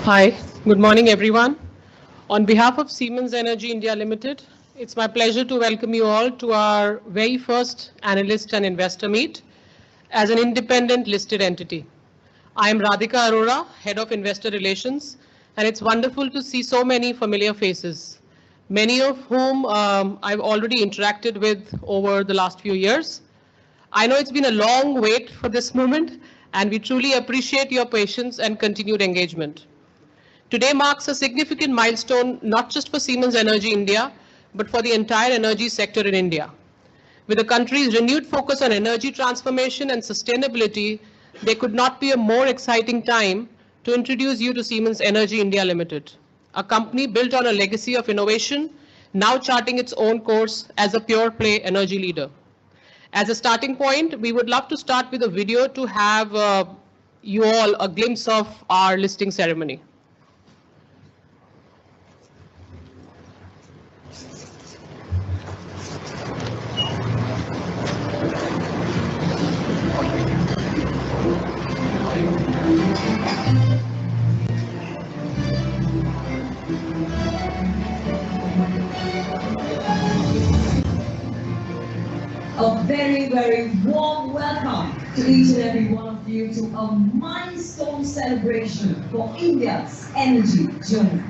Hi, good morning everyone. On behalf of Siemens Energy India Limited, it's my pleasure to welcome you all to our very first analyst and investor meet as an independent listed entity. I am Radhika Arora, Head of Investor Relations, and it's wonderful to see so many familiar faces, many of whom I've already interacted with over the last few years. I know it's been a long wait for this moment, and we truly appreciate your patience and continued engagement. Today marks a significant milestone not just for Siemens Energy India, but for the entire energy sector in India. With the country's renewed focus on energy transformation and sustainability, there could not be a more exciting time to introduce you to Siemens Energy India Limited, a company built on a legacy of innovation, now charting its own course as a pure-play energy leader. As a starting point, we would love to start with a video to have you all a glimpse of our listing ceremony. A very, very warm welcome to each and every one of you to a milestone celebration for India's energy journey.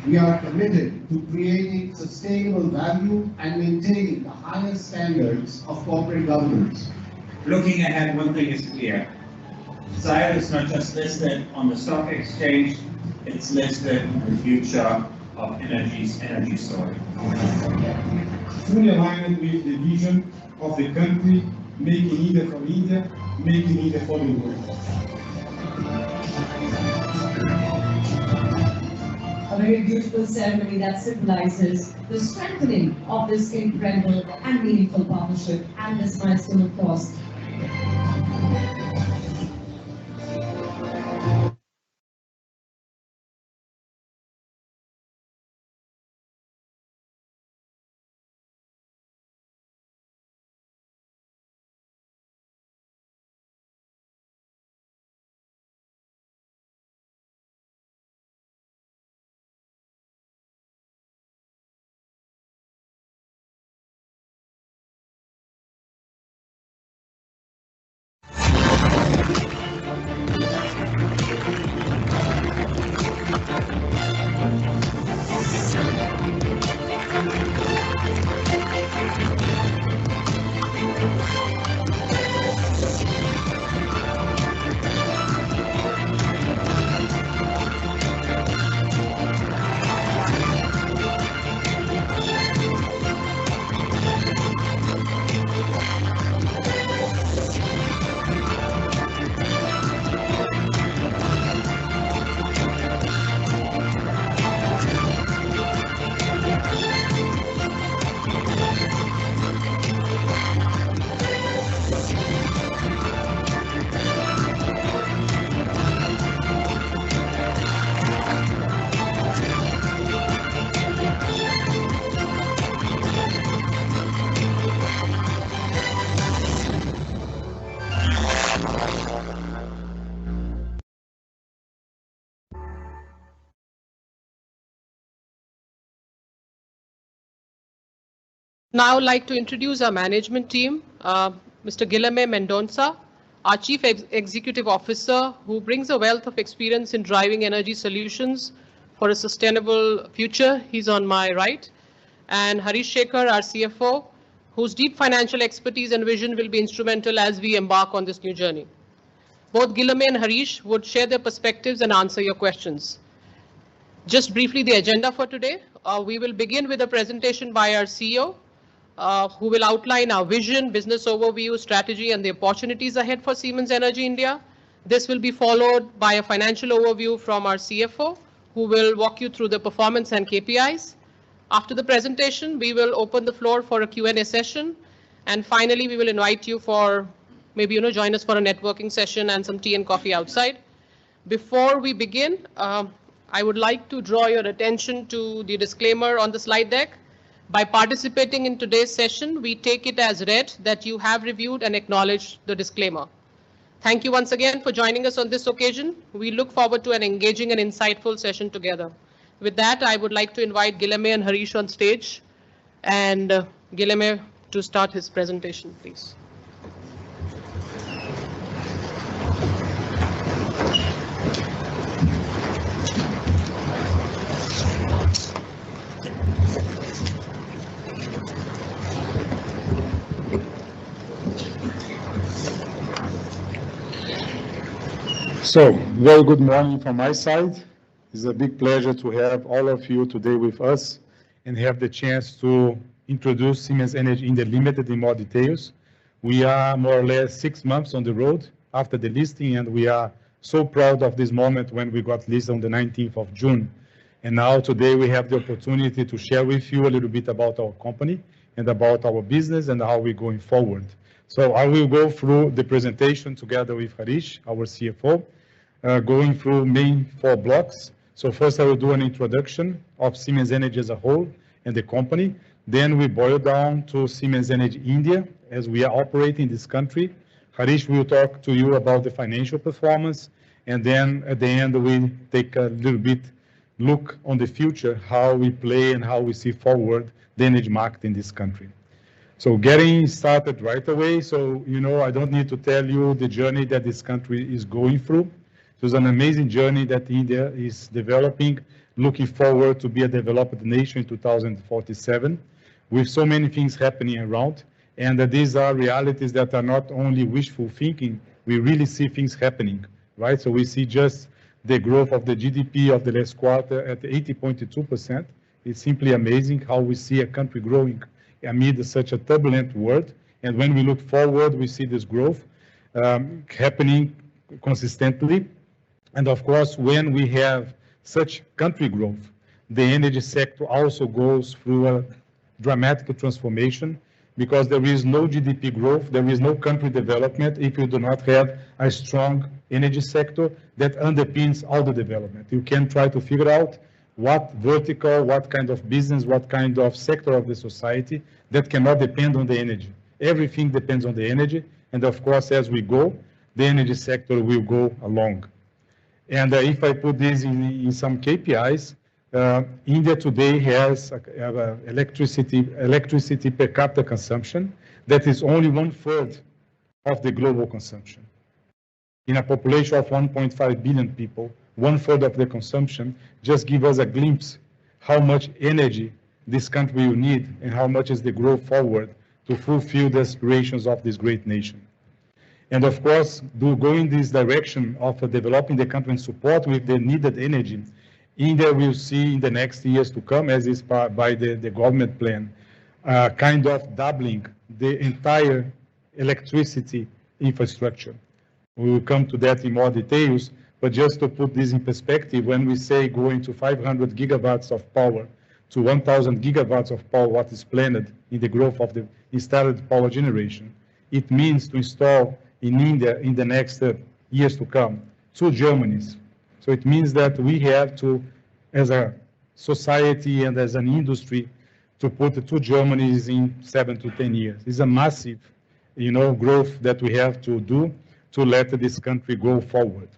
We are committed to creating sustainable value and maintaining the highest standards of corporate governance. Looking ahead, one thing is clear. Xylem is not just listed on the stock exchange, it's listed in the future of energy story. Full alignment with the vision of the country, making India for India, making India for the world. A very beautiful ceremony that symbolizes the strengthening of this incredible and meaningful partnership and this milestone, of course. Now I'd like to introduce our management team, Mr. Guilherme Mendonça, our Chief Executive Officer, who brings a wealth of experience in driving energy solutions for a sustainable future. He's on my right. And Harish Shekhar, our CFO, whose deep financial expertise and vision will be instrumental as we embark on this new journey. Both Guilherme and Harish would share their perspectives and answer your questions. Just briefly, the agenda for today. We will begin with a presentation by our CEO, who will outline our vision, business overview, strategy, and the opportunities ahead for Siemens Energy India. This will be followed by a financial overview from our CFO, who will walk you through the performance and KPIs. After the presentation, we will open the floor for a Q&A session. And finally, we will invite you for maybe join us for a networking session and some tea and coffee outside. Before we begin, I would like to draw your attention to the disclaimer on the slide deck. By participating in today's session, we take it as read that you have reviewed and acknowledged the disclaimer. Thank you once again for joining us on this occasion. We look forward to an engaging and insightful session together. With that, I would like to invite Guilherme and Harish on stage, and Guilherme to start his presentation, please. So, very good morning from my side. It's a big pleasure to have all of you today with us and have the chance to introduce Siemens Energy India Limited in more details. We are more or less 6 months on the road after the listing, and we are so proud of this moment when we got listed on the 19th of June. And now today we have the opportunity to share with you a little bit about our company and about our business and how we're going forward. So I will go through the presentation together with Harish, our CFO, going through main 4 blocks. So first I will do an introduction of Siemens Energy as a whole and the company. Then we boil down to Siemens Energy India as we are operating in this country. Harish will talk to you about the financial performance. And then at the end we take a little bit look on the future, how we play and how we see forward the energy market in this country. So getting started right away. So, I don't need to tell you the journey that this country is going through. It's an amazing journey that India is developing, looking forward to be a developed nation in 2047, with so many things happening around. And these are realities that are not only wishful thinking, we really see things happening, right? So we see just the growth of the GDP of the last quarter at 80.2%. It's simply amazing how we see a country growing amid such a turbulent world. And when we look forward, we see this growth happening consistently. And of course, when we have such country growth, the energy sector also goes through a dramatic transformation, because there is no GDP growth, there is no country development if you do not have a strong energy sector that underpins all the development. You can try to figure out what vertical, what kind of business, what kind of sector of the society that cannot depend on the energy. Everything depends on the energy, and of course, as we go, the energy sector will go along. And if I put this in some KPIs, India today has electricity per capita consumption that is only 1/3 of the global consumption. In a population of 1.5 billion people, 1/3 of the consumption just give us a glimpse how much energy this country will need and how much is the growth forward to fulfill the aspirations of this great nation. And of course, to go in this direction of developing the country and support with the needed energy, India will see in the next years to come, as is by the government plan, kind of doubling the entire electricity infrastructure. We will come to that in more details, but just to put this in perspective, when we say going to 500 gigawatts of power to 1,000 gigawatts of power, what is planned in the growth of the installed power generation, it means to install in India in the next years to come 2 Germanys. So it means that we have to, as a society and as an industry, to put 2 Germanys in 7 to 10 years. It's a massive, growth that we have to do to let this country go forward.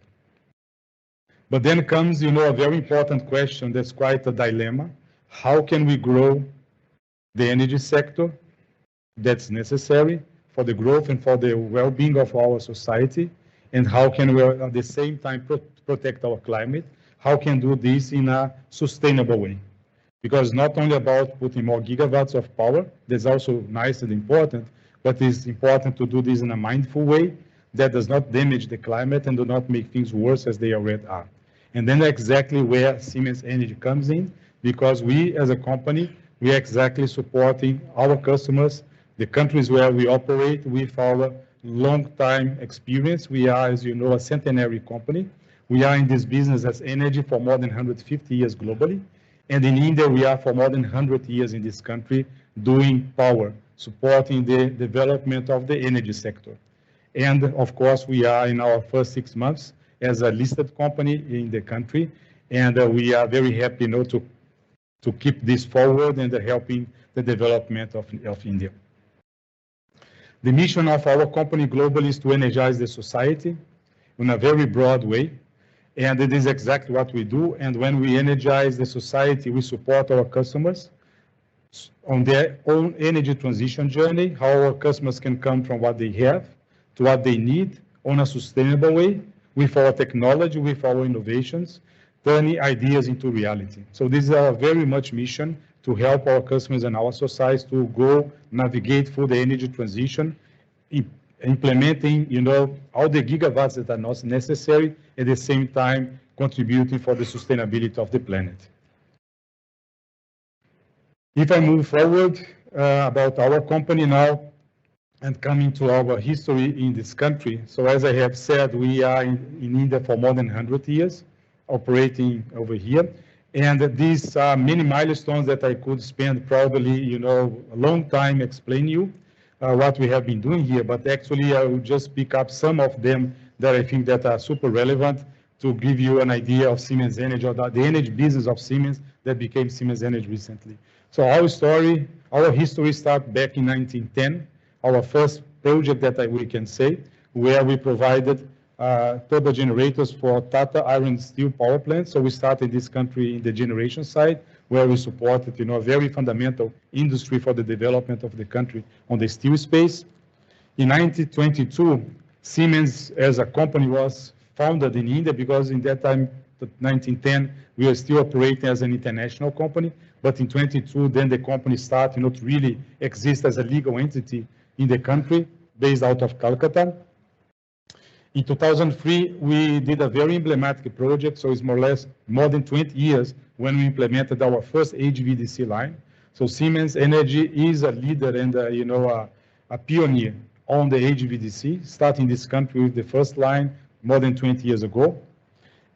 But then comes, a very important question that's quite a dilemma. How can we grow the energy sector that's necessary for the growth and for the well-being of our society? And how can we at the same time protect our climate? How can we do this in a sustainable way? Because it's not only about putting more gigawatts of power, that's also nice and important, but it's important to do this in a mindful way that does not damage the climate and do not make things worse as they already are. And then exactly where Siemens Energy comes in, because we as a company, we are exactly supporting our customers, the countries where we operate with our long time experience. We are, as you know, a centenary company. We are in this business as energy for more than 150 years globally. And in India, we are for more than 100 years in this country doing power, supporting the development of the energy sector. And of course, we are in our first 6 months as a listed company in the country. And we are very happy to keep this forward and helping the development of India. The mission of our company globally is to energize the society in a very broad way. And it is exactly what we do. And when we energize the society, we support our customers on their own energy transition journey, how our customers can come from what they have to what they need on a sustainable way with our technology, with our innovations, turning ideas into reality. So this is our very much mission to help our customers and our society to go navigate through the energy transition, implementing, all the gigawatts that are not necessary, at the same time contributing for the sustainability of the planet. If I move forward about our company now and coming to our history in this country. So as I have said, we are in India for more than 100 years, operating over here. And these are many milestones that I could spend probably, a long time explaining you what we have been doing here. But actually, I will just pick up some of them that I think that are super relevant to give you an idea of Siemens Energy, or the energy business of Siemens that became Siemens Energy recently. So our history starts back in 1910, our first project that we can say, where we provided turbo generators for Tata Iron and Steel power plants. So we started this country in the generation side, where we supported, a very fundamental industry for the development of the country on the steel space. In 1922, Siemens as a company was founded in India, because in that time, 1910, we were still operating as an international company. But in 22, then the company started, to really exist as a legal entity in the country, based out of Calcutta. In 2003, we did a very emblematic project, so it's more or less more than 20 years when we implemented our first HVDC line. So Siemens Energy is a leader and a pioneer on the HVDC, starting this country with the first line more than 20 years ago.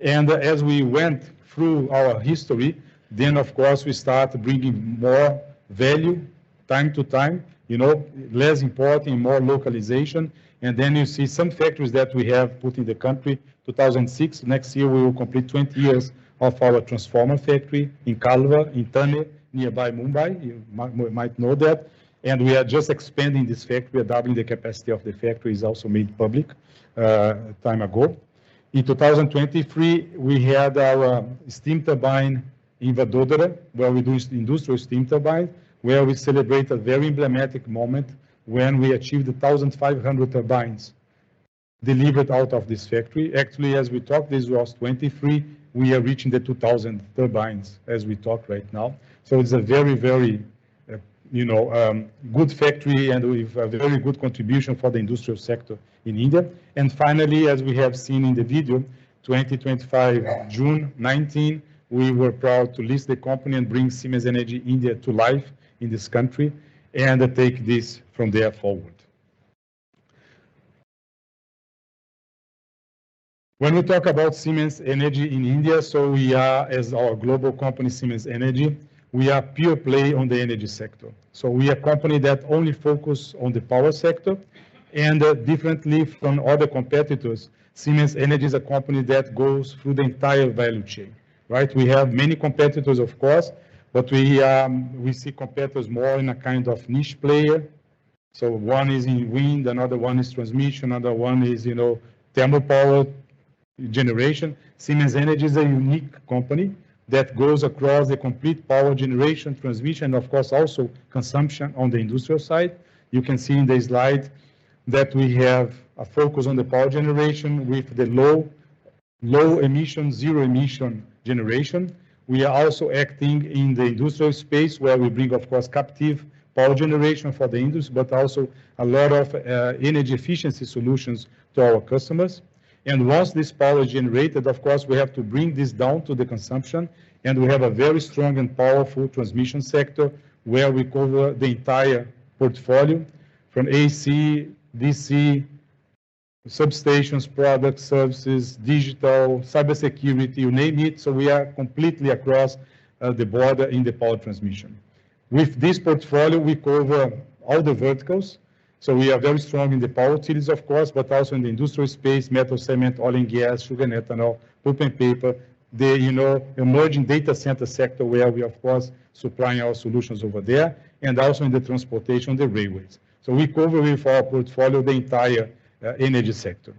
And as we went through our history, then of course we start bringing more value time to time, less importing, more localization. And then you see some factories that we have put in the country. 2006, next year we will complete 20 years of our transformer factory in Kalwa, in Thane, nearby Mumbai. You might know that. And we are just expanding this factory. We are doubling the capacity of the factory. Is also made public time ago. In 2023, we had our steam turbine in Vadodara, where we do industrial steam turbine, where we celebrate a very emblematic moment when we achieved 1,500 turbines delivered out of this factory. Actually, as we talk, this was 23. We are reaching the 2,000 turbines as we talk right now. So it's a very, very, good factory, and with a very good contribution for the industrial sector in India. And finally, as we have seen in the video, 2025, June 19, we were proud to list the company and bring Siemens Energy India to life in this country, and take this from there forward. When we talk about Siemens Energy in India, so we are, as our global company, Siemens Energy, we are pure play on the energy sector. So we are a company that only focus on the power sector, and differently from other competitors, Siemens Energy is a company that goes through the entire value chain, right? We have many competitors, of course, but we see competitors more in a kind of niche player. So one is in wind, another one is transmission, another one is, thermal power generation. Siemens Energy is a unique company that goes across the complete power generation, transmission, and of course also consumption on the industrial side. You can see in the slide that we have a focus on the power generation with the low emission, zero emission generation. We are also acting in the industrial space, where we bring, of course, captive power generation for the industry, but also a lot of energy efficiency solutions to our customers. And once this power is generated, of course, we have to bring this down to the consumption. And we have a very strong and powerful transmission sector, where we cover the entire portfolio from AC, DC, substations, products, services, digital, cybersecurity, you name it. So we are completely across the border in the power transmission. With this portfolio, we cover all the verticals. So we are very strong in the power utilities, of course, but also in the industrial space, metal, cement, oil and gas, sugar and ethanol, pulp and paper, the emerging data center sector, where we, of course, supplying our solutions over there, and also in the transportation, the railways. So we cover with our portfolio the entire energy sector.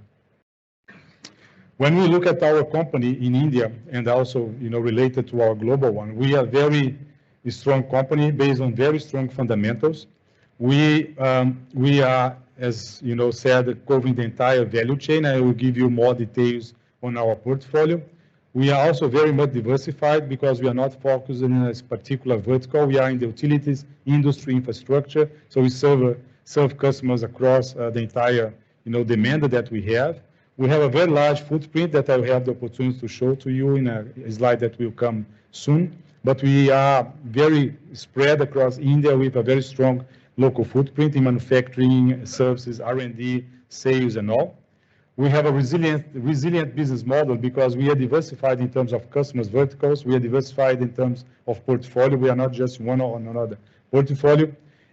When we look at our company in India and also, related to our global one, we are very strong company based on very strong fundamentals. We are, as said, covering the entire value chain. I will give you more details on our portfolio. We are also very much diversified because we are not focused in a particular vertical. We are in the utilities, industry, infrastructure. So we serve customers across the entire, demand that we have. We have a very large footprint that I will have the opportunity to show to you in a slide that will come soon. But we are very spread across India with a very strong local footprint in manufacturing, services, R&D, sales, and all. We have a resilient business model because we are diversified in terms of customers verticals. We are diversified in terms of portfolio. We are not just one or another portfolio.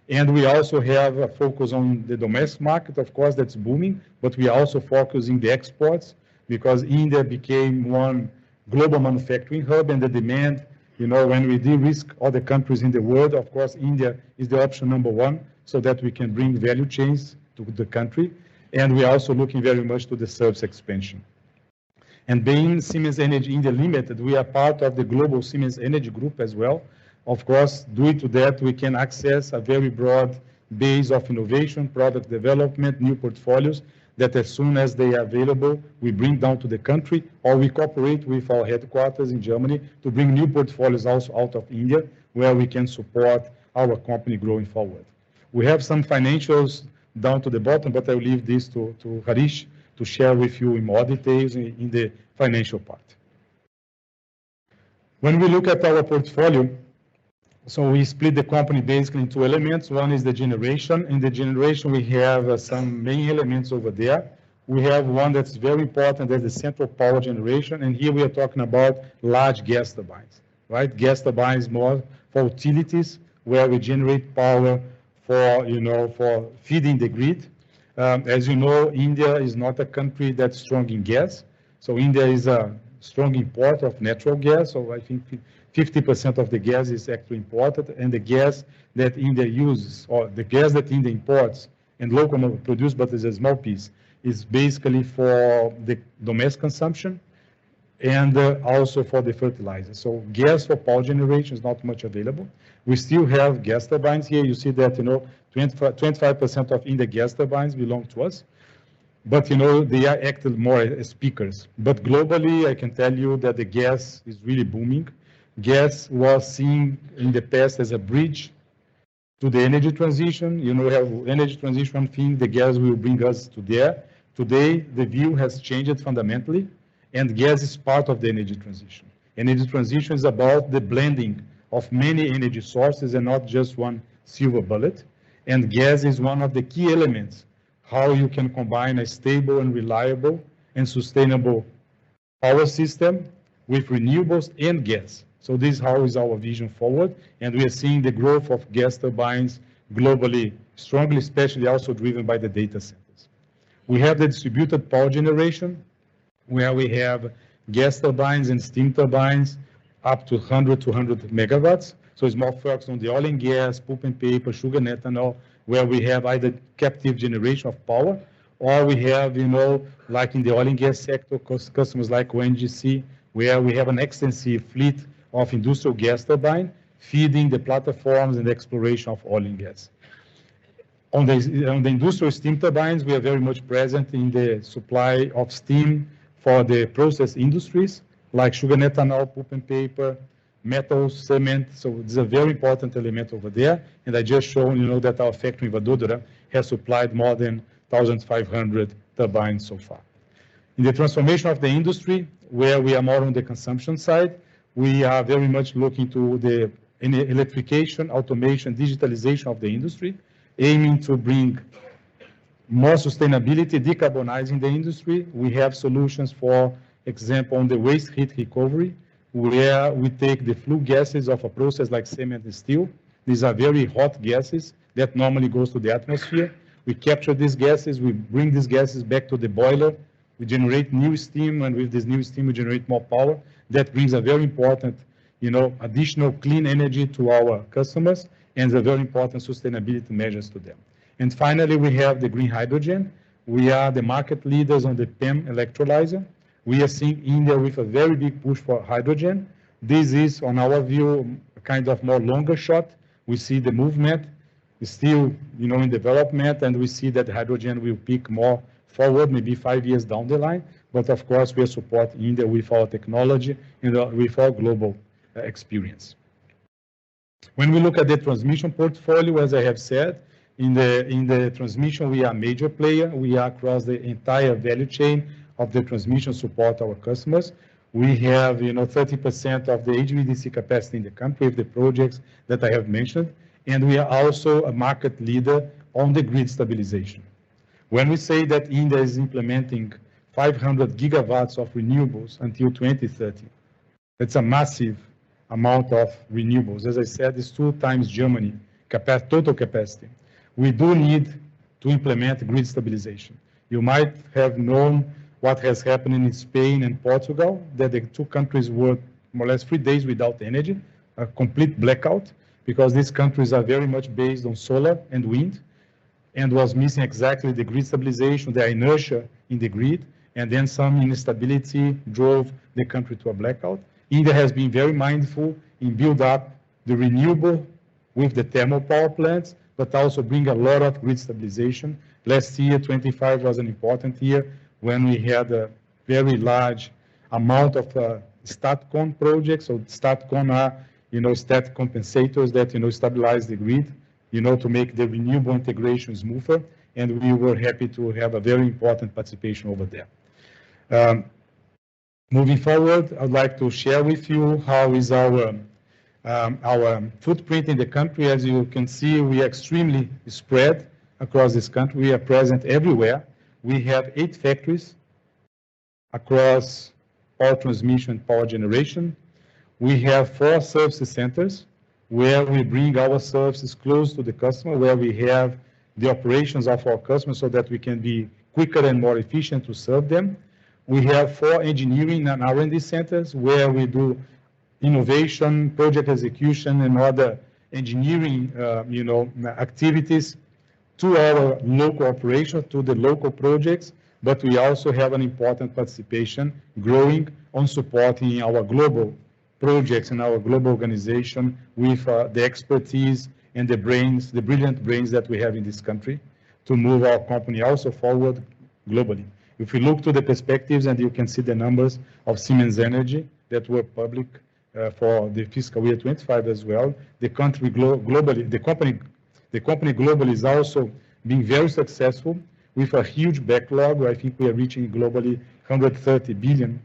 And we also have a focus on the domestic market, of course, that's booming, but we are also focusing the exports because India became one global manufacturing hub and the demand, when we de-risk other countries in the world, of course, India is the option number one so that we can bring value chains to the country. And we are also looking very much to the service expansion. And being Siemens Energy India Limited, we are part of the global Siemens Energy Group as well. Of course, due to that, we can access a very broad base of innovation, product development, new portfolios that as soon as they are available, we bring down to the country, or we cooperate with our headquarters in Germany to bring new portfolios also out of India, where we can support our company growing forward. We have some financials down to the bottom, but I will leave this to Harish to share with you in more details in the financial part. When we look at our portfolio, so we split the company basically in two elements. One is the generation. In the generation, we have some main elements over there. We have one that's very important, that's the central power generation. And here we are talking about large gas turbines, right? Gas turbines more for utilities, where we generate power for, for feeding the grid. As you know, India is not a country that's strong in gas. So India is a strong importer of natural gas. So I think 50% of the gas is actually imported, and the gas that India uses, or the gas that India imports and locally produced, but is a small piece, is basically for the domestic consumption and also for the fertilizer. So gas for power generation is not much available. We still have gas turbines here. You see that, 25% of India gas turbines belong to us. But, they are acted more as peakers. But globally, I can tell you that the gas is really booming. Gas was seen in the past as a bridge to the energy transition. We have energy transition thing, the gas will bring us to there. Today, the view has changed fundamentally, and gas is part of the energy transition. Energy transition is about the blending of many energy sources and not just one silver bullet. And gas is one of the key elements, how you can combine a stable and reliable and sustainable power system with renewables and gas. So this is how is our vision forward, and we are seeing the growth of gas turbines globally strongly, especially also driven by the data centers. We have the distributed power generation, where we have gas turbines and steam turbines up to 100 to 100 megawatts. So it's more focused on the oil and gas, pulp and paper, sugar and ethanol, where we have either captive generation of power, or we have, like in the oil and gas sector, customers like ONGC, where we have an extensive fleet of industrial gas turbine feeding the platforms and the exploration of oil and gas. On the industrial steam turbines, we are very much present in the supply of steam for the process industries, like sugar and ethanol, pulp and paper, metals, cement. So it's a very important element over there. And I just shown, that our factory in Vadodara has supplied more than 1,500 turbines so far. In the transformation of the industry, where we are more on the consumption side, we are very much looking to the electrification, automation, digitalization of the industry, aiming to bring more sustainability, decarbonizing the industry. We have solutions, for example, on the waste heat recovery, where we take the flue gases of a process like cement and steel. These are very hot gases that normally goes to the atmosphere. We capture these gases, we bring these gases back to the boiler, we generate new steam, and with this new steam, we generate more power. That brings a very important, additional clean energy to our customers, and a very important sustainability measures to them. And finally, we have the green hydrogen. We are the market leaders on the PEM electrolyzer. We are seeing India with a very big push for hydrogen. This is, on our view, kind of more longer shot. We see the movement is still, in development, and we see that hydrogen will peak more forward, maybe 5 years down the line. But of course, we support India with our technology and with our global experience. When we look at the transmission portfolio, as I have said, in the transmission, we are a major player. We are across the entire value chain of the transmission support our customers. We have, 30% of the HVDC capacity in the country with the projects that I have mentioned. And we are also a market leader on the grid stabilization. When we say that India is implementing 500 gigawatts of renewables until 2030, that's a massive amount of renewables. As I said, it's 2 times Germany total capacity. We do need to implement grid stabilization. You might have known what has happened in Spain and Portugal, that the 2 countries were more or less 3 days without energy, a complete blackout, because these countries are very much based on solar and wind, and was missing exactly the grid stabilization, the inertia in the grid, and then some instability drove the country to a blackout. India has been very mindful in build up the renewable with the thermal power plants, but also bring a lot of grid stabilization. Last year, 25 was an important year when we had a very large amount of STATCOM projects. So STATCOM are, static compensators that, stabilize the grid, to make the renewable integration smoother. And we were happy to have a very important participation over there. Moving forward, I'd like to share with you how is our footprint in the country. As you can see, we are extremely spread across this country. We are present everywhere. We have 8 factories across power transmission and power generation. We have 4 service centers where we bring our services close to the customer, where we have the operations of our customers so that we can be quicker and more efficient to serve them. We have 4 engineering and R&D centers where we do innovation, project execution, and other engineering, activities to our local operations, to the local projects. But we also have an important participation growing on supporting our global projects and our global organization with the expertise and the brains, the brilliant brains that we have in this country to move our company also forward globally. If we look to the perspectives, and you can see the numbers of Siemens Energy that were public for the fiscal year 25 as well, the country globally, the company globally is also being very successful with a huge backlog. I think we are reaching globally 130 billion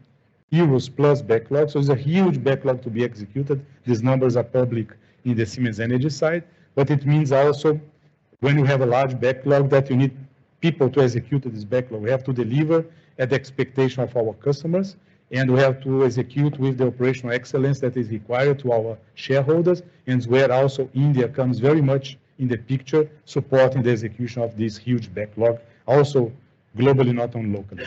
euros plus backlog. So it's a huge backlog to be executed. These numbers are public in the Siemens Energy side, but it means also when you have a large backlog that you need people to execute this backlog. We have to deliver at the expectation of our customers, and we have to execute with the operational excellence that is required to our shareholders, and where also India comes very much in the picture, supporting the execution of this huge backlog, also globally, not only locally.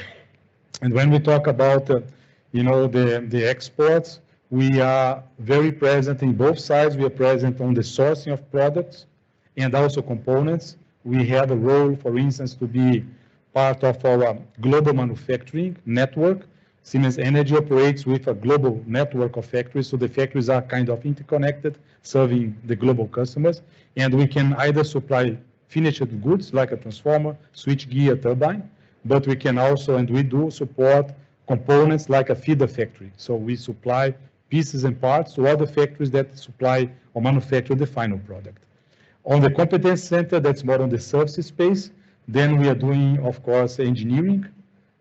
And when we talk about, the exports, we are very present in both sides. We are present on the sourcing of products and also components. We have a role, for instance, to be part of our global manufacturing network. Siemens Energy operates with a global network of factories, so the factories are kind of interconnected, serving the global customers. And we can either supply finished goods like a transformer, switchgear, turbine, but we can also, and we do support components like a feeder factory. So we supply pieces and parts to other factories that supply or manufacture the final product. On the competence center, that's more on the services space. Then we are doing, of course, engineering.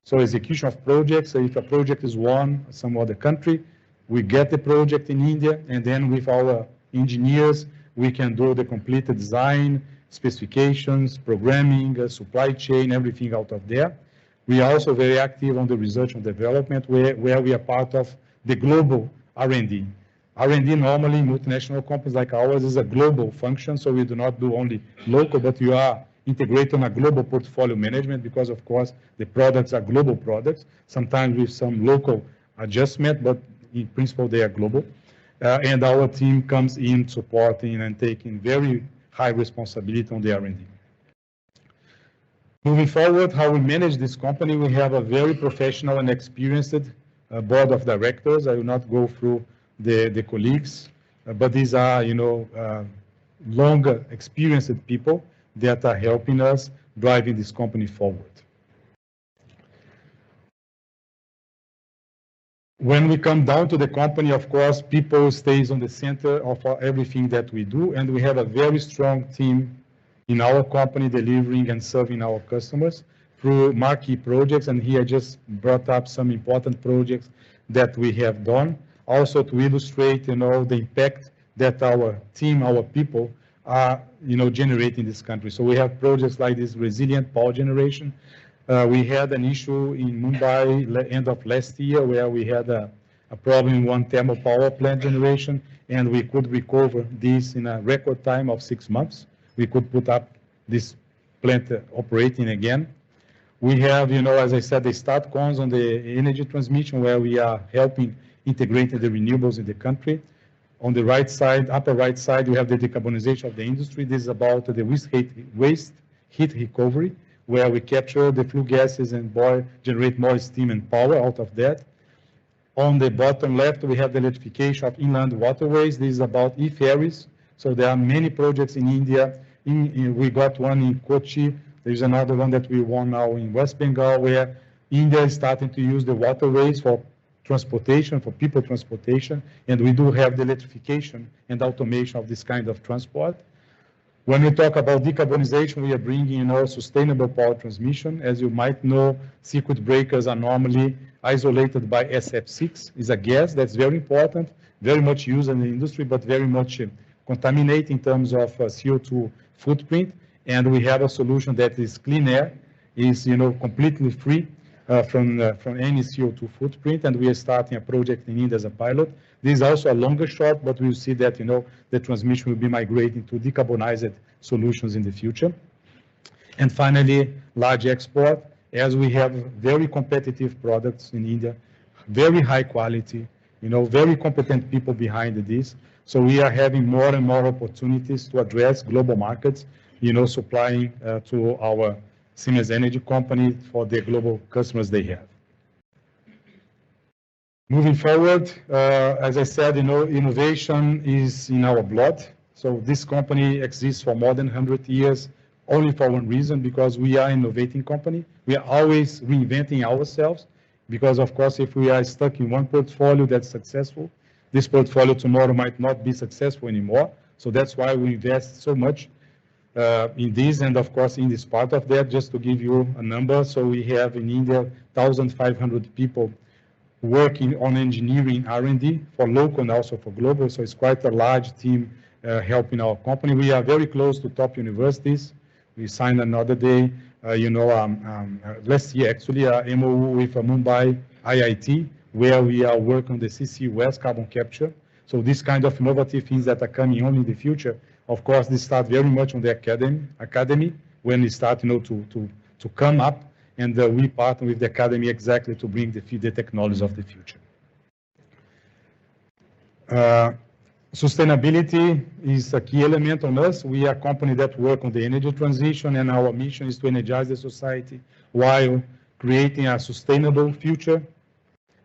So execution of projects. So if a project is won some other country, we get the project in India, and then with our engineers, we can do the complete design, specifications, programming, supply chain, everything out of there. We are also very active on the research and development, where we are part of the global R&D. R&D normally, multinational companies like ours, is a global function, so we do not do only local, but you are integrated on a global portfolio management because, of course, the products are global products, sometimes with some local adjustment, but in principle, they are global. And our team comes in supporting and taking very high responsibility on the R&D. Moving forward, how we manage this company, we have a very professional and experienced board of directors. I will not go through the colleagues, but these are, longer experienced people that are helping us driving this company forward. When we come down to the company, of course, people stays on the center of everything that we do, and we have a very strong team in our company delivering and serving our customers through marquee projects. And here I just brought up some important projects that we have done, also to illustrate, the impact that our team, our people are, generating in this country. So we have projects like this resilient power generation. We had an issue in Mumbai end of last year where we had a problem in one thermal power plant generation, and we could recover this in a record time of 6 months. We could put up this plant operating again. We have, as I said, the StartCons on the energy transmission where we are helping integrating the renewables in the country. On the right side, upper right side, we have the decarbonization of the industry. This is about the waste heat recovery, where we capture the flue gases and generate more steam and power out of that. On the bottom left, we have the electrification of inland waterways. This is about e-ferries. So there are many projects in India. We got one in Kochi. There's another one that we won now in West Bengal, where India is starting to use the waterways for transportation, for people transportation, and we do have the electrification and automation of this kind of transport. When we talk about decarbonization, we are bringing, sustainable power transmission. As you might know, circuit breakers are normally isolated by SF6. It's a gas that's very important, very much used in the industry, but very much contaminate in terms of CO2 footprint. And we have a solution that is clean air, is, completely free from any CO2 footprint, and we are starting a project in India as a pilot. This is also a longer shot, but we'll see that, the transmission will be migrating to decarbonized solutions in the future. And finally, large export, as we have very competitive products in India, very high quality, very competent people behind this. So we are having more and more opportunities to address global markets, supplying to our Siemens Energy company for the global customers they have. Moving forward, as I said, innovation is in our blood. So this company exists for more than 100 years, only for one reason, because we are an innovating company. We are always reinventing ourselves, because of course, if we are stuck in one portfolio that's successful, this portfolio tomorrow might not be successful anymore. So that's why we invest so much in this, and of course in this part of that, just to give you a number. So we have in India 1,500 people working on engineering R&D for local and also for global. So it's quite a large team helping our company. We are very close to top universities. We signed another day, last year actually, a MOU with Mumbai IIT, where we are working on the CCUS carbon capture. So this kind of innovative things that are coming on in the future, of course, they start very much on the academy when we start, to come up, and we partner with the academy exactly to bring the technologies of the future. Sustainability is a key element on us. We are a company that work on the energy transition, and our mission is to energize the society while creating a sustainable future.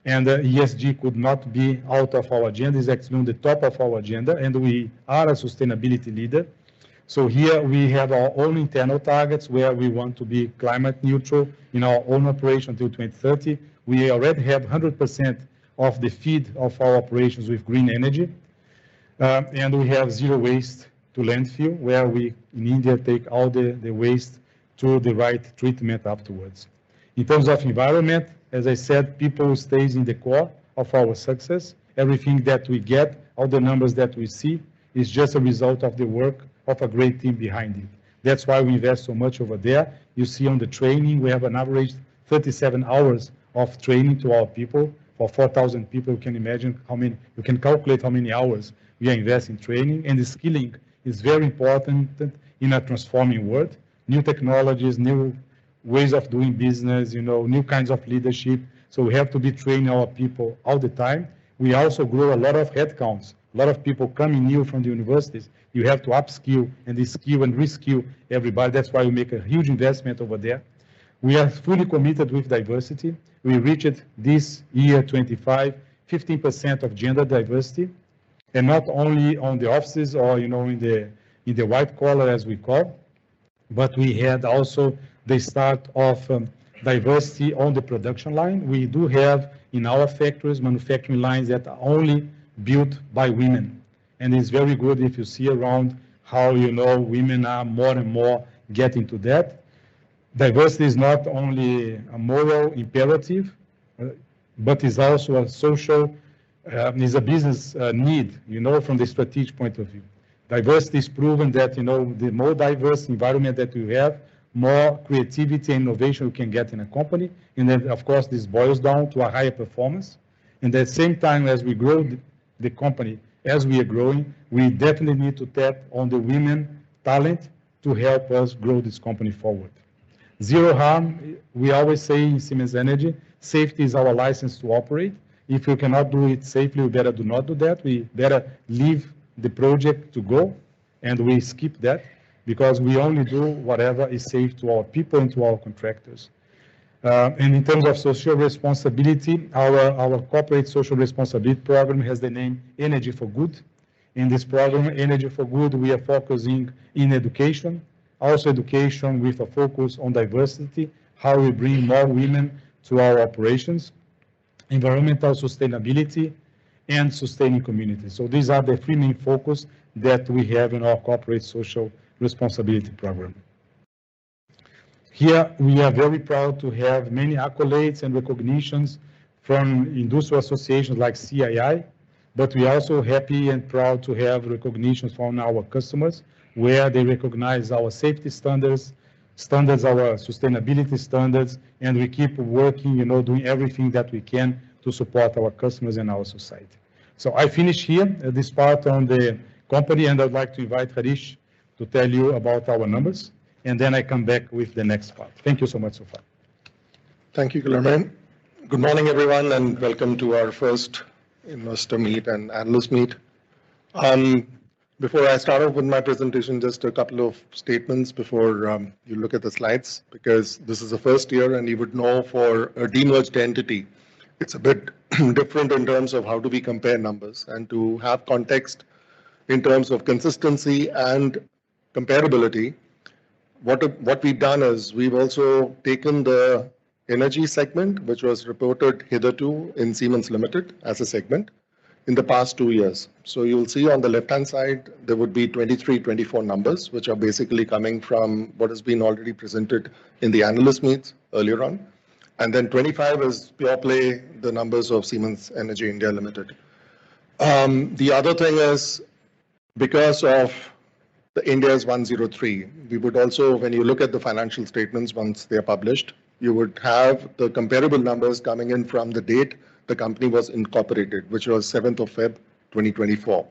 And ESG could not be out of our agenda. It's actually on the top of our agenda, and we are a sustainability leader. So here we have our own internal targets where we want to be climate neutral in our own operation until 2030. We already have 100% of the feed of our operations with green energy. And we have zero waste to landfill, where we in India take all the waste to the right treatment afterwards. In terms of environment, as I said, people stays in the core of our success. Everything that we get, all the numbers that we see, is just a result of the work of a great team behind it. That's why we invest so much over there. You see on the training, we have an average 37 hours of training to our people. For 4,000 people, you can imagine you can calculate how many hours we are investing in training. And the skilling is very important in a transforming world. New technologies, new ways of doing business, new kinds of leadership. So we have to be training our people all the time. We also grow a lot of headcounts, a lot of people coming new from the universities. You have to upskill and skill and reskill everybody. That's why we make a huge investment over there. We are fully committed with diversity. We reached this year 25, 15% of gender diversity, and not only on the offices or in the white collar as we call, but we had also the start of diversity on the production line. We do have in our factories manufacturing lines that are only built by women, and it's very good if you see around how women are more and more getting to that. Diversity is not only a moral imperative, but is also a social, is a business need, from the strategic point of view. Diversity is proven that, the more diverse environment that you have, more creativity and innovation you can get in a company. And then, of course, this boils down to a higher performance. And at the same time, as we grow the company, as we are growing, we definitely need to tap on the women talent to help us grow this company forward. Zero harm, we always say in Siemens Energy, safety is our license to operate. If you cannot do it safely, we better do not do that. We better leave the project to go, and we skip that, because we only do whatever is safe to our people and to our contractors. And in terms of social responsibility, our corporate social responsibility program has the name Energy for Good. In this program, Energy for Good, we are focusing in education, also education with a focus on diversity, how we bring more women to our operations, environmental sustainability, and sustaining communities. So these are the three main focus that we have in our corporate social responsibility program. Here, we are very proud to have many accolades and recognitions from industrial associations like CII, but we are also happy and proud to have recognitions from our customers, where they recognize our safety standards, our sustainability standards, and we keep working, doing everything that we can to support our customers and our society. So I finish here this part on the company, and I'd like to invite Harish to tell you about our numbers, and then I come back with the next part. Thank you so much so far. Thank you, Guilherme. Good morning, everyone, and welcome to our first investor meet and analyst meet. Before I start off with my presentation, just a couple of statements before you look at the slides, because this is the first year, and you would know for a demerged entity, it's a bit different in terms of how do we compare numbers, and to have context in terms of consistency and comparability. What we've done is we've also taken the energy segment, which was reported hitherto in Siemens Limited as a segment in the past 2 years. So you'll see on the left-hand side, there would be 23, 24 numbers, which are basically coming from what has been already presented in the analyst meets earlier on. And then 25 is pure play, the numbers of Siemens Energy India Limited. The other thing is, because of the India's 103, we would also, when you look at the financial statements once they are published, you would have the comparable numbers coming in from the date the company was incorporated, which was 7th of Feb 2024.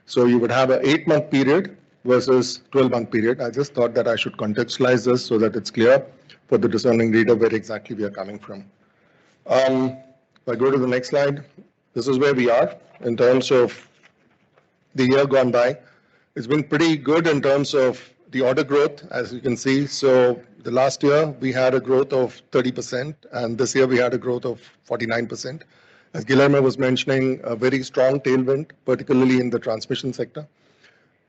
So you would have an 8-month period versus 12-month period. I just thought that I should contextualize this so that it's clear for the discerning reader where exactly we are coming from. If I go to the next slide, this is where we are in terms of the year gone by. It's been pretty good in terms of the order growth, as you can see. So the last year we had a growth of 30%, and this year we had a growth of 49%. As Guilherme was mentioning, a very strong tailwind, particularly in the transmission sector,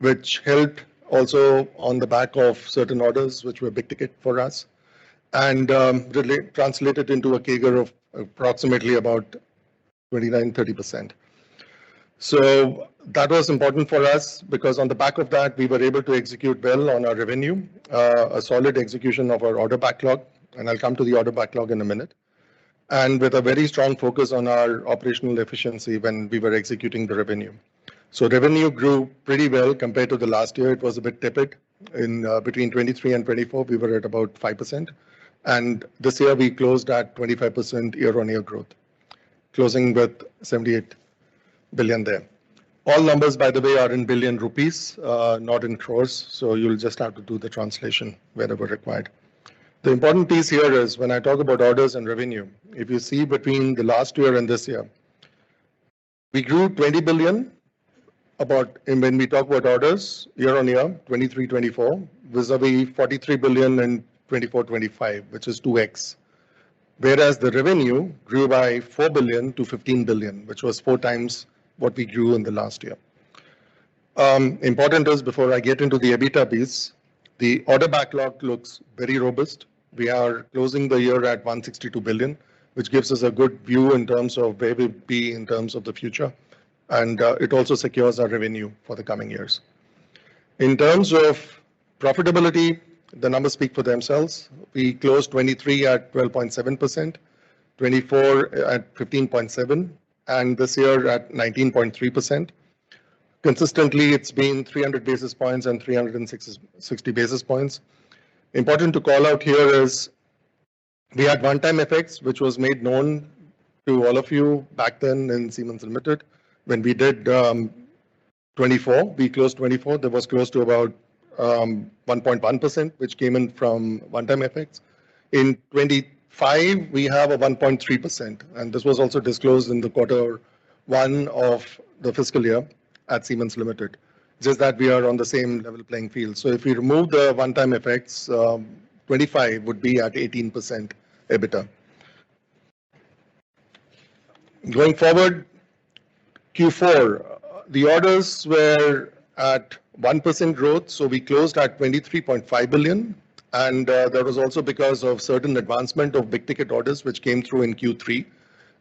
which helped also on the back of certain orders, which were big ticket for us, and translated into a CAGR of approximately about 29-30%. So that was important for us because on the back of that, we were able to execute well on our revenue, a solid execution of our order backlog, and I'll come to the order backlog in a minute, and with a very strong focus on our operational efficiency when we were executing the revenue. So revenue grew pretty well compared to the last year. It was a bit tepid. In between 23 and 24, we were at about 5%. And this year we closed at 25% year-on-year growth, closing with 78 billion there. All numbers, by the way, are in billion rupees, not in crores. So you'll just have to do the translation wherever required. The important piece here is when I talk about orders and revenue, if you see between the last year and this year, we grew 20 billion when we talk about orders year on year, 23-24, vis-a-vis 43 billion in 24-25, which is 2x. Whereas the revenue grew by 4 billion to 15 billion, which was 4 times what we grew in the last year. Important is, before I get into the EBITDA piece, the order backlog looks very robust. We are closing the year at 162 billion, which gives us a good view in terms of where we'll be in terms of the future. And it also secures our revenue for the coming years. In terms of profitability, the numbers speak for themselves. We closed 23 at 12.7%, 24 at 15.7%, and this year at 19.3%. Consistently, it's been 300 basis points and 360 basis points. Important to call out here is we had one-time effects, which was made known to all of you back then in Siemens Limited. When we did 24, we closed 24, there was close to about 1.1%, which came in from one-time effects. In 25, we have a 1.3%, and this was also disclosed in the Q1 of the fiscal year at Siemens Limited, just that we are on the same level playing field. So if we remove the one-time effects, 25 would be at 18% EBITDA. Going forward, Q4, the orders were at 1% growth, so we closed at 23.5 billion, and that was also because of certain advancement of big ticket orders which came through in Q3.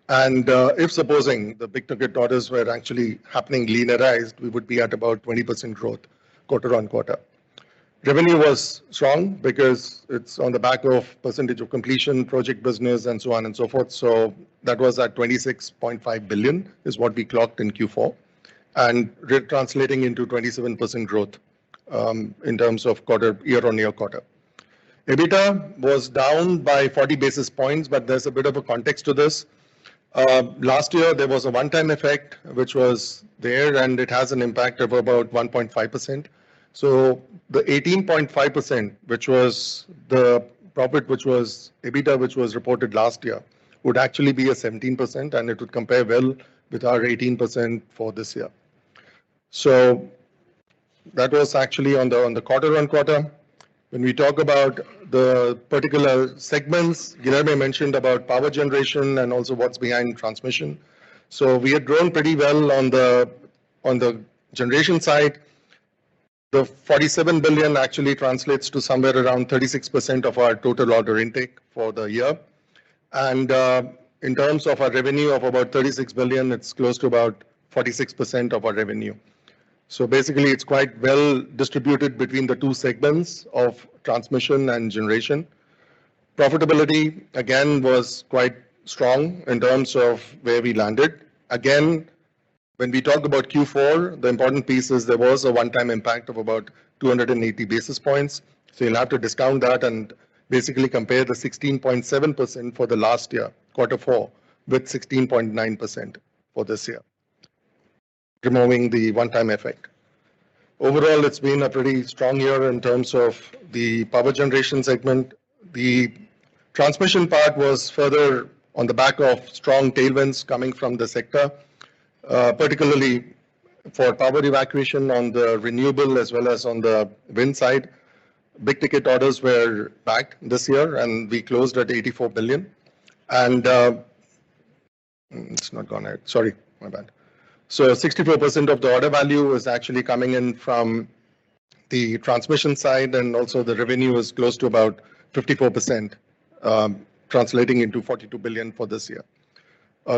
And if supposing the big ticket orders were actually happening linearized, we would be at about 20% growth quarter on quarter. Revenue was strong because it's on the back of percentage of completion, project business, and so on and so forth. So that was at 26.5 billion is what we clocked in Q4, and translating into 27% growth in terms of year-on-year quarter. EBITDA was down by 40 basis points, but there's a bit of a context to this. Last year, there was a one-time effect which was there, and it has an impact of about 1.5%. So the 18.5%, which was the profit, which was EBITDA, which was reported last year, would actually be a 17%, and it would compare well with our 18% for this year. So that was actually on the quarter on quarter. When we talk about the particular segments, Guilherme mentioned about power generation and also what's behind transmission. So we had grown pretty well on the generation side. The 47 billion actually translates to somewhere around 36% of our total order intake for the year. And in terms of our revenue of about 36 billion, it's close to about 46% of our revenue. So basically, it's quite well distributed between the two segments of transmission and generation. Profitability, again, was quite strong in terms of where we landed. Again, when we talk about Q4, the important piece is there was a one-time impact of about 280 basis points. So you'll have to discount that and basically compare the 16.7% for the last year, Q4, with 16.9% for this year, removing the one-time effect. Overall, it's been a pretty strong year in terms of the power generation segment. The transmission part was further on the back of strong tailwinds coming from the sector, particularly for power evacuation on the renewable as well as on the wind side. Big ticket orders were back this year, and we closed at 84 billion. And it's not gone out. Sorry, my bad. So 64% of the order value is actually coming in from the transmission side, and also the revenue is close to about 54%, translating into 42 billion for this year.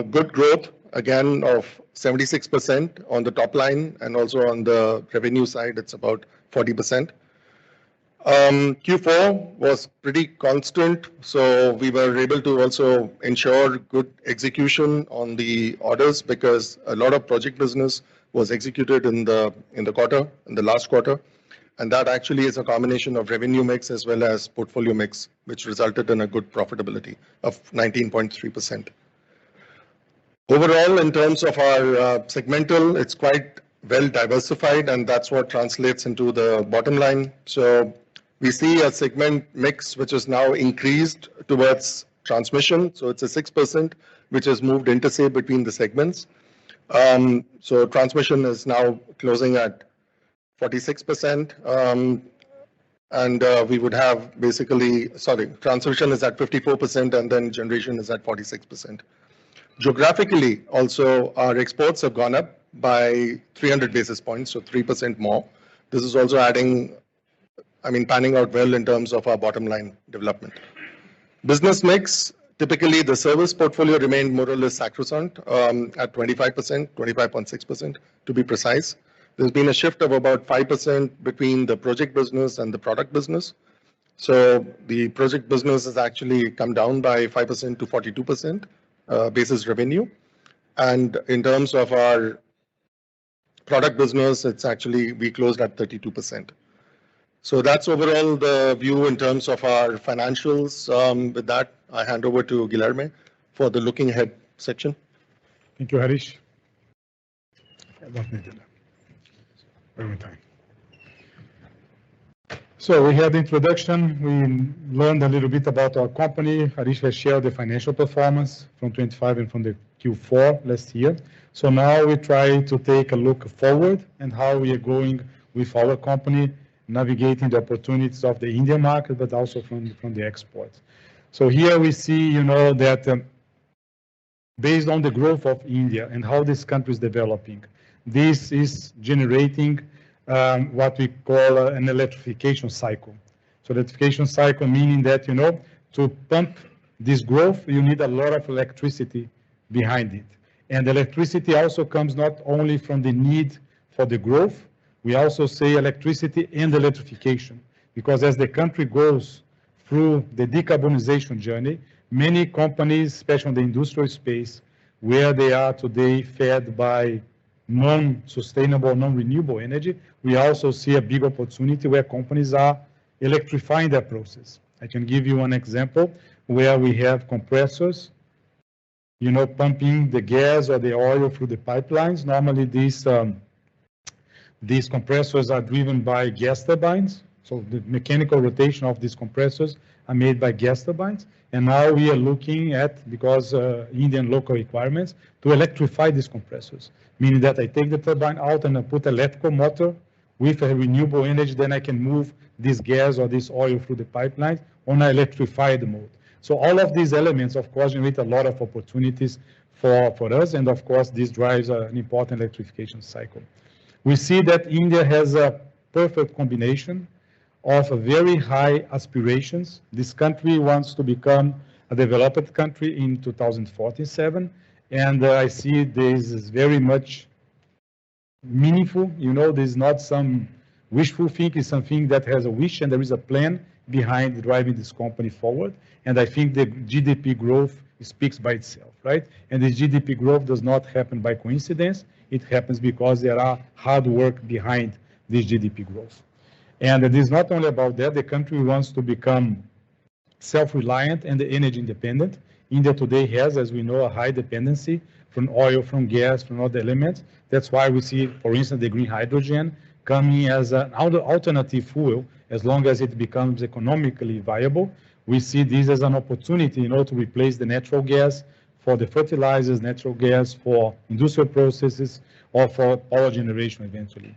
Good growth, again, of 76% on the top line, and also on the revenue side, it's about 40%. Q4 was pretty constant, so we were able to also ensure good execution on the orders because a lot of project business was executed in the last quarter, and that actually is a combination of revenue mix as well as portfolio mix, which resulted in a good profitability of 19.3%. Overall, in terms of our segmental, it's quite well diversified, and that's what translates into the bottom line. So we see a segment mix which is now increased towards transmission. So it's a 6%, which has moved interstate between the segments. So transmission is now closing at 46%. And we would have basically, sorry, transmission is at 54% and then generation is at 46%. Geographically, also, our exports have gone up by 300 basis points, so 3% more. This is also adding, panning out well in terms of our bottom line development. Business mix, typically the service portfolio remained more or less sacrosanct at 25%, 25.6% to be precise. There's been a shift of about 5% between the project business and the product business. So the project business has actually come down by 5% to 42% basis revenue. And in terms of our product business, it's actually, we closed at 32%. So that's overall the view in terms of our financials. With that, I hand over to Guilherme for the looking ahead section. Thank you, Harish. So we had the introduction. We learned a little bit about our company. Harish has shared the financial performance from 25 and from the Q4 last year. So now we try to take a look forward and how we are going with our company, navigating the opportunities of the Indian market, but also from the exports. So here we see, that based on the growth of India and how this country is developing, this is generating what we call an electrification cycle. So electrification cycle meaning that, to pump this growth, you need a lot of electricity behind it. And electricity also comes not only from the need for the growth, we also say electricity and electrification, because as the country goes through the decarbonization journey, many companies, especially in the industrial space, where they are today fed by non-sustainable, non-renewable energy, we also see a big opportunity where companies are electrifying their process. I can give you one example where we have compressors, pumping the gas or the oil through the pipelines. Normally these compressors are driven by gas turbines. So the mechanical rotation of these compressors are made by gas turbines. And now we are looking at, because Indian local requirements, to electrify these compressors, meaning that I take the turbine out and I put electrical motor with a renewable energy, then I can move this gas or this oil through the pipeline on an electrified mode. So all of these elements, of course, generate a lot of opportunities for us. And of course, this drives an important electrification cycle. We see that India has a perfect combination of very high aspirations. This country wants to become a developed country in 2047. And I see this is very much meaningful. This is not some wishful thinking, it's something that has a wish and there is a plan behind driving this company forward. And I think the GDP growth speaks by itself, right? And the GDP growth does not happen by coincidence. It happens because there are hard work behind this GDP growth. And it is not only about that, the country wants to become self-reliant and energy independent. India today has, as we know, a high dependency from oil, from gas, from other elements. That's why we see, for instance, the green hydrogen coming as an alternative fuel as long as it becomes economically viable. We see this as an opportunity, to replace the natural gas for the fertilizers, natural gas for industrial processes, or for power generation eventually.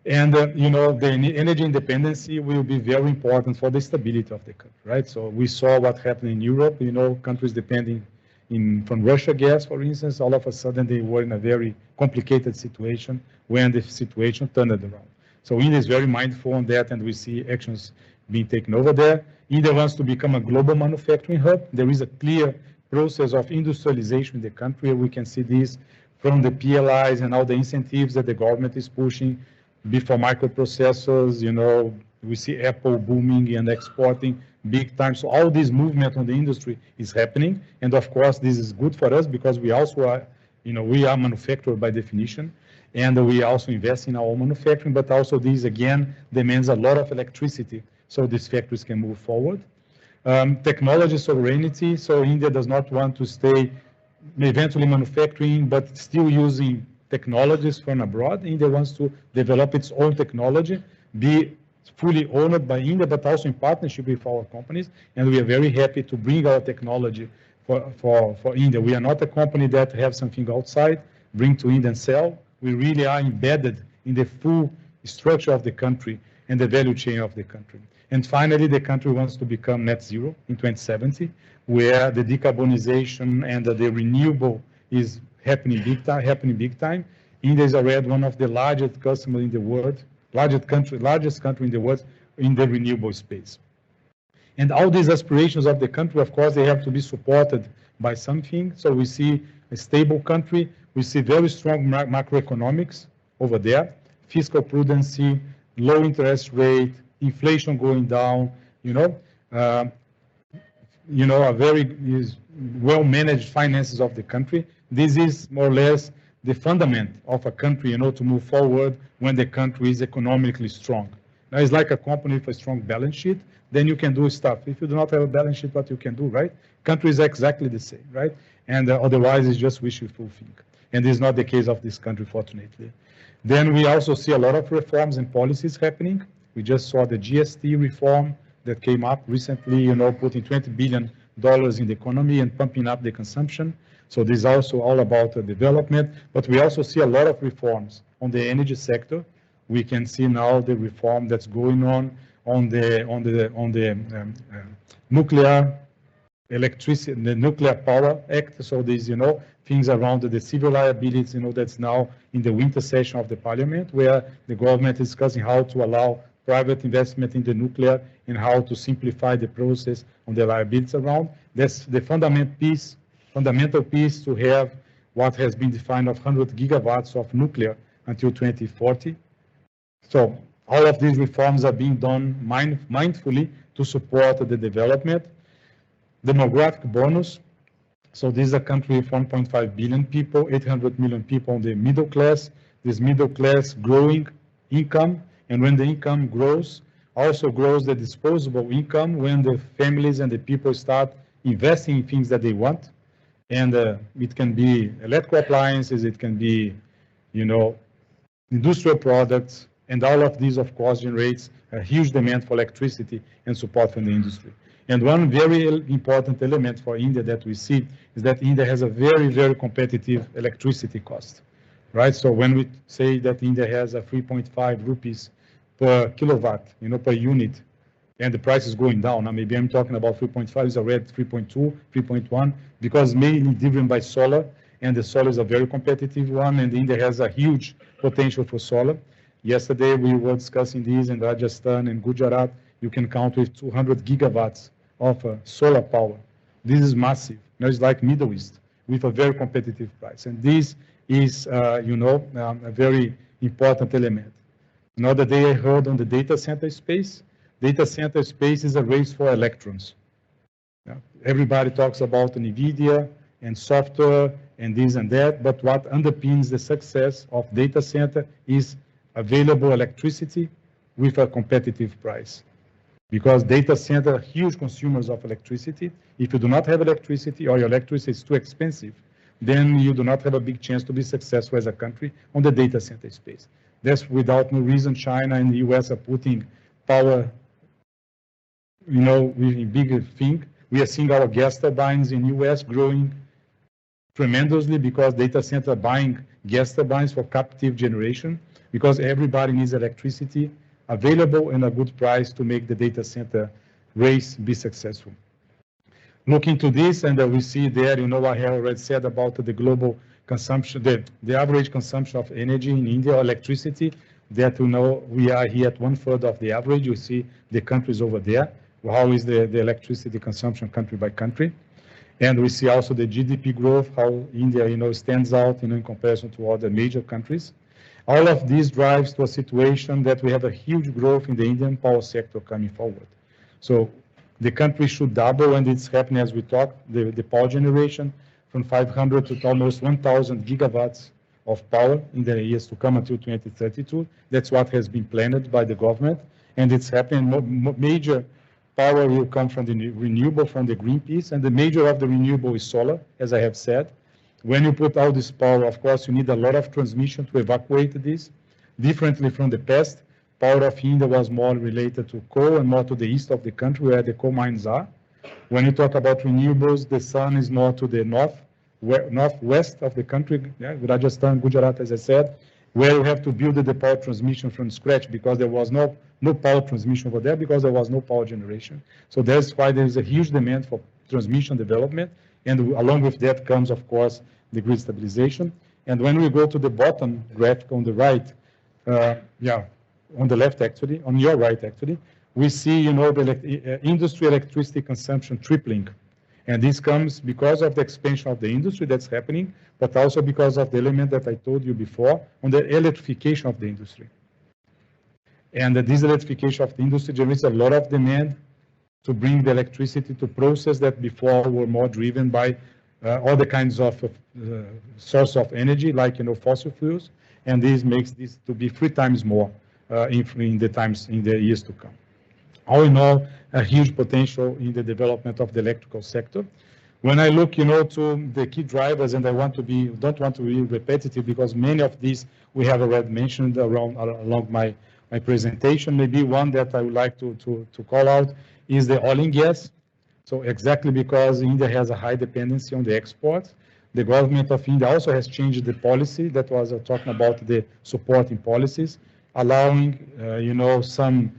And, the energy independency will be very important for the stability of the country, right? So we saw what happened in Europe, countries depending from Russia gas, for instance, all of a sudden they were in a very complicated situation when the situation turned around. So India is very mindful on that, and we see actions being taken over there. India wants to become a global manufacturing hub. There is a clear process of industrialization in the country. We can see this from the PLIs and all the incentives that the government is pushing. Before microprocessors, we see Apple booming and exporting big time. So all this movement on the industry is happening. And of course, this is good for us because we also are, we are manufacturer by definition. And we also invest in our own manufacturing, but also this again demands a lot of electricity so these factories can move forward. Technology sovereignty. So India does not want to stay eventually manufacturing, but still using technologies from abroad. India wants to develop its own technology, be fully owned by India, but also in partnership with our companies. And we are very happy to bring our technology for India. We are not a company that have something outside, bring to India and sell. We really are embedded in the full structure of the country and the value chain of the country. And finally, the country wants to become net zero in 2070, where the decarbonization and the renewable is happening big time. India is already one of the largest customers in the world, largest country in the world in the renewable space. And all these aspirations of the country, of course, they have to be supported by something. So we see a stable country, we see very strong macroeconomics over there, fiscal prudency, low interest rate, inflation going down, a very well-managed finances of the country. This is more or less the fundament of a country, to move forward when the country is economically strong. Now, it's like a company with a strong balance sheet, then you can do stuff. If you do not have a balance sheet, what you can do, right? Country is exactly the same, right? And otherwise, it's just wishful thinking. And this is not the case of this country, fortunately. Then we also see a lot of reforms and policies happening. We just saw the GST reform that came up recently, putting $20 billion in the economy and pumping up the consumption. So this is also all about development. But we also see a lot of reforms on the energy sector. We can see now the reform that's going on the nuclear electricity, the Nuclear Power Act. So these, things around the civil liabilities, that's now in the winter session of the parliament, where the government is discussing how to allow private investment in the nuclear and how to simplify the process on the liabilities around. That's the fundamental piece to have what has been defined of 100 gigawatts of nuclear until 2040. So all of these reforms are being done mindfully to support the development. Demographic bonus. So this is a country with 1.5 billion people, 800 million people in the middle class. This middle class growing income, and when the income grows, also grows the disposable income when the families and the people start investing in things that they want. And it can be electrical appliances, it can be, industrial products, and all of these, of course, generates a huge demand for electricity and support from the industry. And one very important element for India that we see is that India has a very, very competitive electricity cost, right? So when we say that India has a 3.5 rupees per kilowatt, per unit, and the price is going down. Now, maybe I'm talking about 3.5, is already 3.2, 3.1, because mainly driven by solar, and the solar is a very competitive one, and India has a huge potential for solar. Yesterday, we were discussing this in Rajasthan and Gujarat. You can count with 200 gigawatts of solar power. This is massive. Now, it's like Middle East with a very competitive price. And this is, a very important element. Another day I heard on the data center space. Data center space is a race for electrons. Everybody talks about NVIDIA and software and this and that, but what underpins the success of data center is available electricity with a competitive price. Because data center are huge consumers of electricity. If you do not have electricity or your electricity is too expensive, then you do not have a big chance to be successful as a country on the data center space. That's without no reason China and the US are putting power, with bigger thing. We are seeing our gas turbines in US growing tremendously because data center are buying gas turbines for captive generation because everybody needs electricity available and a good price to make the data center race be successful. Looking to this, and we see there, I have already said about the global consumption, the average consumption of energy in India, electricity, that we are here at 1/3 of the average. You see the countries over there. How is the electricity consumption country by country? And we see also the GDP growth, how India, stands out, in comparison to other major countries. All of this drives to a situation that we have a huge growth in the Indian power sector coming forward. So the country should double, and it's happening as we talk, the power generation from 500 to almost 1,000 gigawatts of power in the years to come until 2032. That's what has been planned by the government, and it's happening. Major power will come from the renewable, from the green piece, and the major of the renewable is solar, as I have said. When you put all this power, of course, you need a lot of transmission to evacuate this. Differently from the past, power of India was more related to coal and more to the east of the country where the coal mines are. When you talk about renewables, the sun is more to the north northwest of the country, yeah, Rajasthan, Gujarat, as I said, where you have to build the power transmission from scratch because there was no power transmission over there because there was no power generation. So that's why there is a huge demand for transmission development, and along with that comes, of course, the grid stabilization. And when we go to the bottom graphic on the right, on the left actually, on your right actually, we see, the industry electricity consumption tripling. And this comes because of the expansion of the industry that's happening, but also because of the element that I told you before on the electrification of the industry. And this electrification of the industry generates a lot of demand to bring the electricity to process that before were more driven by other kinds of source of energy, like fossil fuels, and this makes this to be 3 times more in the years to come. All in all, a huge potential in the development of the electrical sector. When I look, to the key drivers, and don't want to be repetitive because many of these we have already mentioned along my presentation. Maybe one that I would like to call out is the oil and gas. So exactly because India has a high dependency on the exports, the government of India also has changed the policy that was talking about the supporting policies, allowing, some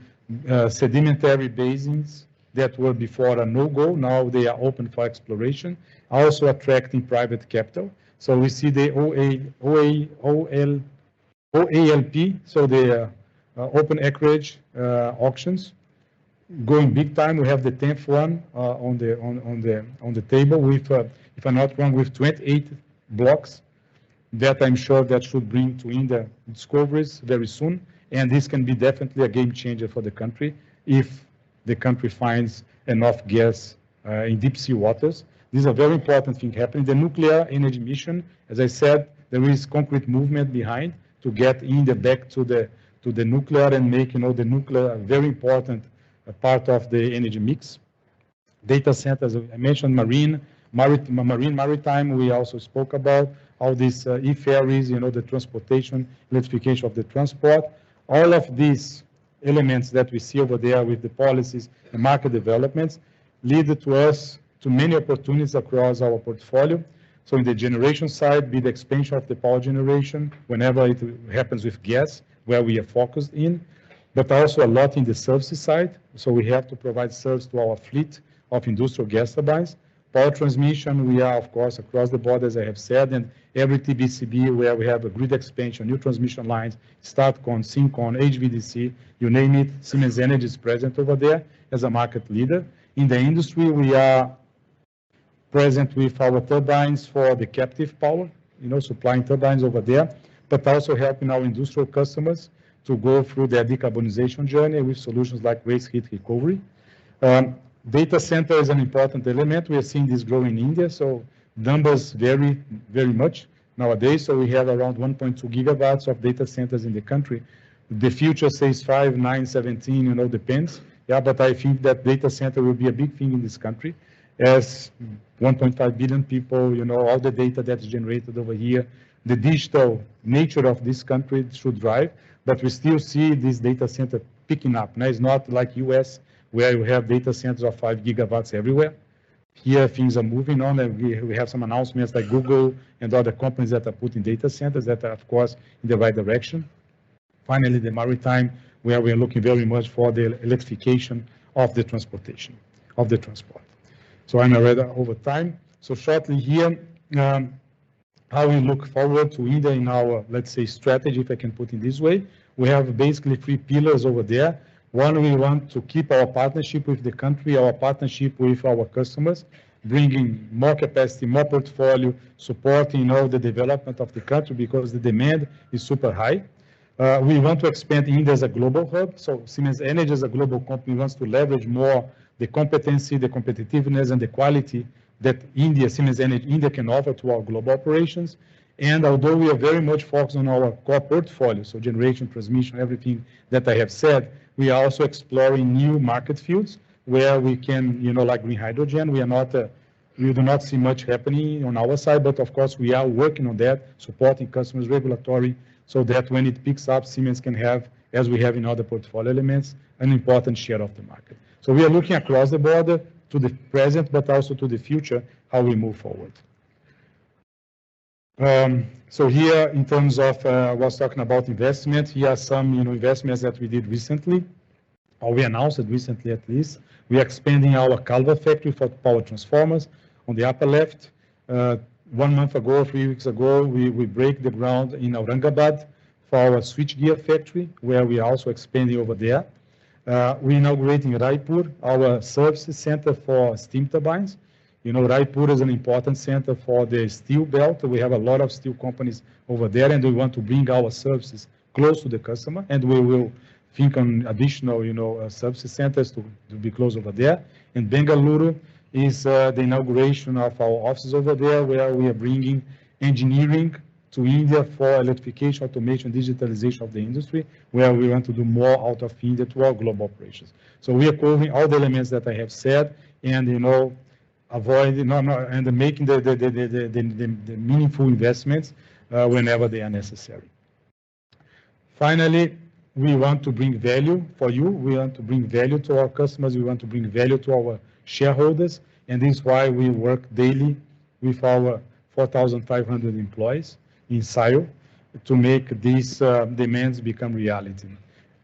sedimentary basins that were before a no-go, now they are open for exploration, also attracting private capital. So we see the OALP, so the open acreage auctions, going big time. We have the 10th one on the table with, if I'm not wrong, with 28 blocks that I'm sure that should bring to India discoveries very soon. And this can be definitely a game changer for the country if the country finds enough gas in deep sea waters. This is a very important thing happening. The nuclear energy mission, as I said, there is concrete movement behind to get India back to the nuclear and make the nuclear a very important part of the energy mix. Data centers, I mentioned maritime, we also spoke about all these e-ferries, the transportation, electrification of the transport. All of these elements that we see over there with the policies and market developments lead to us to many opportunities across our portfolio. So in the generation side, be the expansion of the power generation whenever it happens with gas, where we are focused in, but also a lot in the services side. So we have to provide service to our fleet of industrial gas turbines. Power transmission, we are, of course, across the board, as I have said, and every TBCB where we have a grid expansion, new transmission lines, STATCON, SYNCON, HVDC, you name it, Siemens Energy is present over there as a market leader. In the industry, we are present with our turbines for the captive power, supplying turbines over there, but also helping our industrial customers to go through their decarbonization journey with solutions like waste heat recovery. Data center is an important element. We are seeing this grow in India, so numbers vary very much nowadays. So we have around 1.2 gigawatts of data centers in the country. The future says 5, 9, 17, depends. Yeah, but I think that data center will be a big thing in this country as 1.5 billion people, all the data that's generated over here, the digital nature of this country should drive, but we still see this data center picking up. Now, it's not like US, where you have data centers of 5 gigawatts everywhere. Here, things are moving on, and we have some announcements like Google and other companies that are putting data centers that are, of course, in the right direction. Finally, the maritime, where we are looking very much for the electrification of the transportation, of the transport. So I'm already over time. So shortly here, how we look forward to India in our, let's say, strategy, if I can put it this way. We have basically 3 pillars over there. One, we want to keep our partnership with the country, our partnership with our customers, bringing more capacity, more portfolio, supporting the development of the country because the demand is super high. We want to expand India as a global hub. So Siemens Energy as a global company wants to leverage more the competency, the competitiveness, and the quality that Siemens Energy India can offer to our global operations. And although we are very much focused on our core portfolio, so generation, transmission, everything that I have said, we are also exploring new market fields where we can, like green hydrogen, we do not see much happening on our side, but of course we are working on that, supporting customers, regulatory, so that when it picks up, Siemens can have, as we have in other portfolio elements, an important share of the market. So we are looking across the border to the present, but also to the future, how we move forward. So here, in terms of, I was talking about investment, here are some, investments that we did recently, or we announced it recently at least. We are expanding our Calva factory for power transformers on the upper left. 1 month ago, 3 weeks ago, we break the ground in Aurangabad for our switchgear factory, where we are also expanding over there. We're inaugurating Raipur, our services center for steam turbines. Raipur is an important center for the steel belt. We have a lot of steel companies over there, and we want to bring our services close to the customer, and we will think on additional, services centers to be close over there. In Bengaluru is the inauguration of our offices over there, where we are bringing engineering to India for electrification, automation, digitalization of the industry, where we want to do more out of India to our global operations. So we are covering all the elements that I have said, and and making the meaningful investments whenever they are necessary. Finally, we want to bring value for you. We want to bring value to our customers. We want to bring value to our shareholders, and this is why we work daily with our 4,500 employees in SIO to make these demands become reality.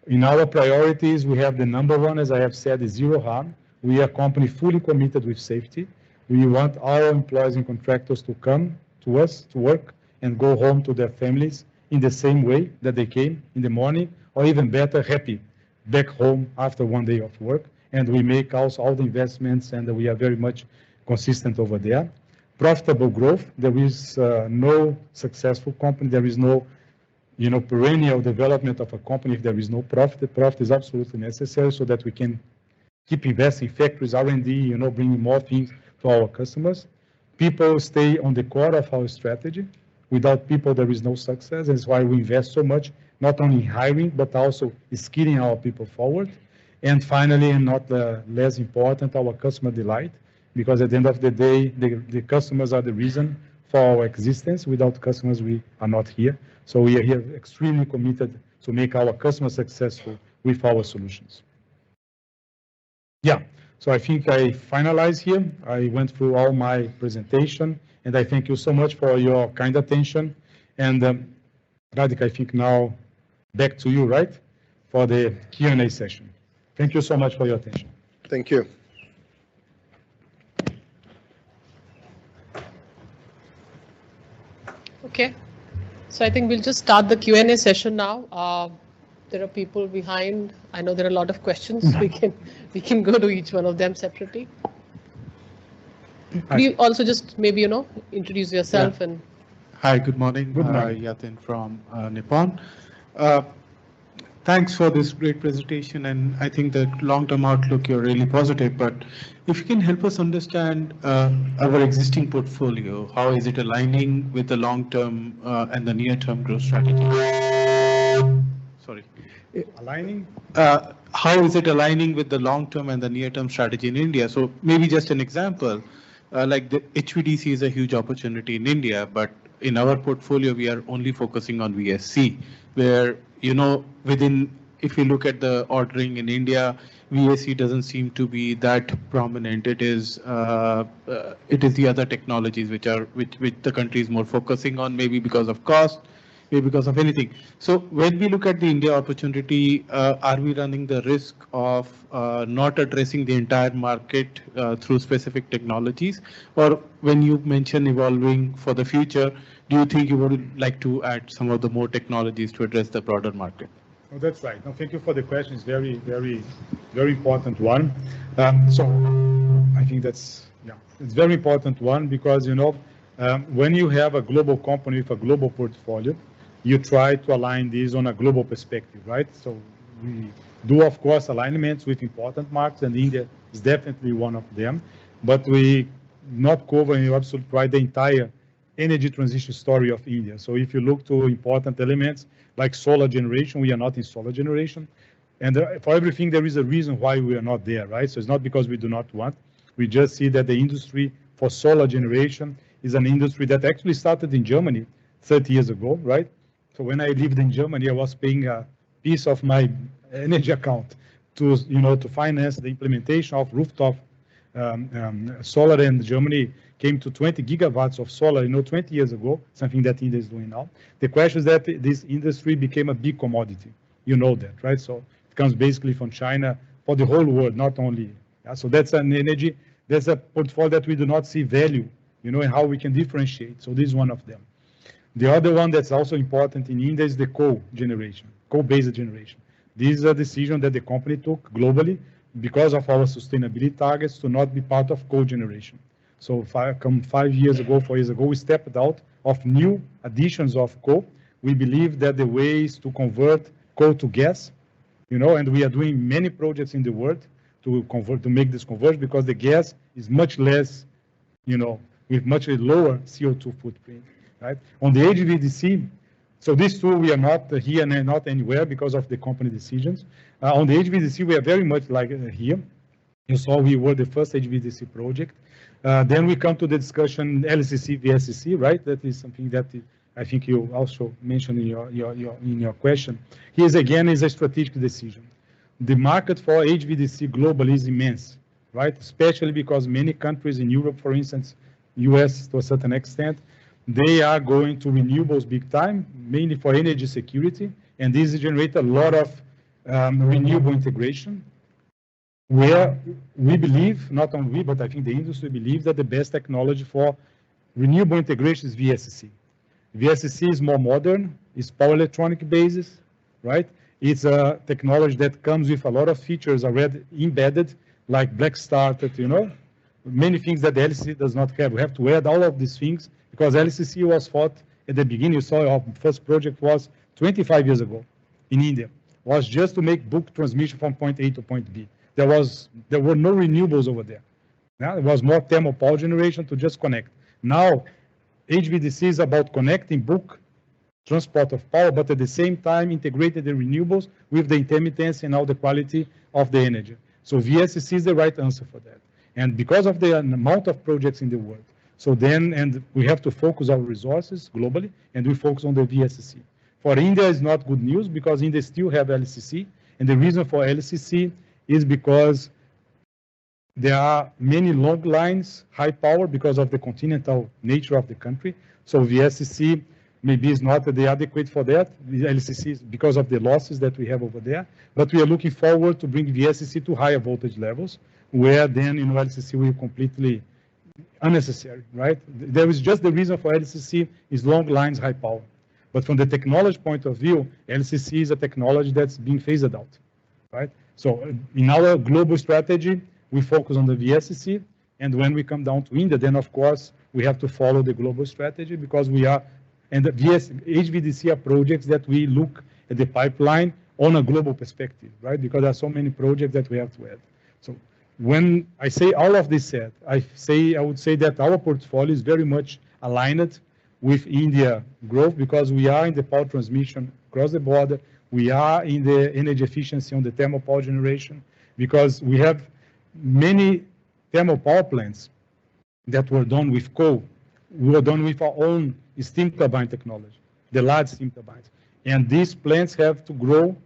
In our priorities, we have the number one, as I have said, is zero harm. We are a company fully committed with safety. We want our employees and contractors to come to us to work and go home to their families in the same way that they came in the morning, or even better, happy, back home after 1 day of work. And we make also all the investments, and we are very much consistent over there. Profitable growth. There is no successful company. There is no, perennial development of a company if there is no profit. The profit is absolutely necessary so that we can keep investing in factories, R&D, bringing more things to our customers. People stay on the core of our strategy. Without people, there is no success. That's why we invest so much, not only in hiring, but also skilling our people forward. And finally, and not less important, our customer delight, because at the end of the day, the customers are the reason for our existence. Without customers, we are not here. So we are here extremely committed to make our customers successful with our solutions. Yeah, so I think I finalize here. I went through all my presentation, and I thank you so much for your kind attention. And Radhika, I think now back to you, right, for the Q&A session. Thank you so much for your attention. Thank you. Okay, so I think we'll just start the Q&A session now. There are people behind. I know there are a lot of questions. We can go to each one of them separately. Could you also just maybe, introduce yourself and... Hi, good morning. Good morning. Yatin from Nippon. Thanks for this great presentation, and I think the long-term outlook, you're really positive, but if you can help us understand our existing portfolio, how is it aligning with the long-term and the near-term growth strategy? Sorry. Aligning? How is it aligning with the long-term and the near-term strategy in India? So maybe just an example, like the HVDC is a huge opportunity in India, but in our portfolio, we are only focusing on VSC, where, if you look at the ordering in India, VSC doesn't seem to be that prominent. It is the other technologies which the country is more focusing on, maybe because of cost, maybe because of anything. So when we look at the India opportunity, are we running the risk of not addressing the entire market through specific technologies? Or when you mention evolving for the future, do you think you would like to add some of the more technologies to address the broader market? Oh, that's right. No, thank you for the question. It's very, very, very important one. So I think it's very important one because, when you have a global company with a global portfolio, you try to align these on a global perspective, right? So we do, of course, alignments with important markets, and India is definitely one of them, but we not cover in absolute right the entire energy transition story of India. So if you look to important elements like solar generation, we are not in solar generation. And for everything, there is a reason why we are not there, right? So it's not because we do not want. We just see that the industry for solar generation is an industry that actually started in Germany 30 years ago, right? So when I lived in Germany, I was paying a piece of my energy account to finance the implementation of rooftop solar, and Germany came to 20 gigawatts of solar, 20 years ago, something that India is doing now. The question is that this industry became a big commodity. You know that, right? So it comes basically from China for the whole world, not only. So that's an energy, there's a portfolio that we do not see value, and how we can differentiate. So this is one of them. The other one that's also important in India is the coal generation, coal-based generation. This is a decision that the company took globally because of our sustainability targets to not be part of coal generation. So 5 years ago, 4 years ago, we stepped out of new additions of coal. We believe that the way is to convert coal to gas, and we are doing many projects in the world to make this conversion because the gas is much less, with much lower CO2 footprint, right? On the HVDC, so these two, we are not here and not anywhere because of the company decisions. On the HVDC, we are very much like here. You saw we were the first HVDC project. Then we come to the discussion LCC, VSCC, right? That is something that I think you also mentioned in your question. Here's again is a strategic decision. The market for HVDC globally is immense, right? Especially because many countries in Europe, for instance, US to a certain extent, they are going to renewables big time, mainly for energy security, and this generates a lot of renewable integration, where we believe, not only we, but I think the industry believes that the best technology for renewable integration is VSCC. VSCC is more modern, it's power electronic basis, right? It's a technology that comes with a lot of features already embedded, like black started, many things that the LCC does not have. We have to add all of these things because LCC was thought at the beginning. You saw our first project was 25 years ago in India, was just to make book transmission from point A to point B. There were no renewables over there. It was more thermal power generation to just connect. Now, HVDC is about connecting book, transport of power, but at the same time integrated the renewables with the intermittency and all the quality of the energy. So VSCC is the right answer for that. And because of the amount of projects in the world, so then, and we have to focus our resources globally, and we focus on the VSCC. For India, it's not good news because India still have LCC, and the reason for LCC is because there are many long lines, high power, because of the continental nature of the country. So VSCC maybe is not the adequate for that. The LCC is because of the losses that we have over there, but we are looking forward to bring VSCC to higher voltage levels, where then LCC will completely unnecessary, right? There is just the reason for LCC is long lines, high power. But from the technology point of view, LCC is a technology that's being phased out, right? So in our global strategy, we focus on the VSCC, and when we come down to India, then of course we have to follow the global strategy because we are, and the HVDC are projects that we look at the pipeline on a global perspective, right? Because there are so many projects that we have to add. So when I say all of this said, I would say that our portfolio is very much aligned with India growth because we are in the power transmission across the border. We are in the energy efficiency on the thermal power generation because we have many thermal power plants that were done with coal. We were done with our own steam turbine technology, the large steam turbines. And these plants have to grow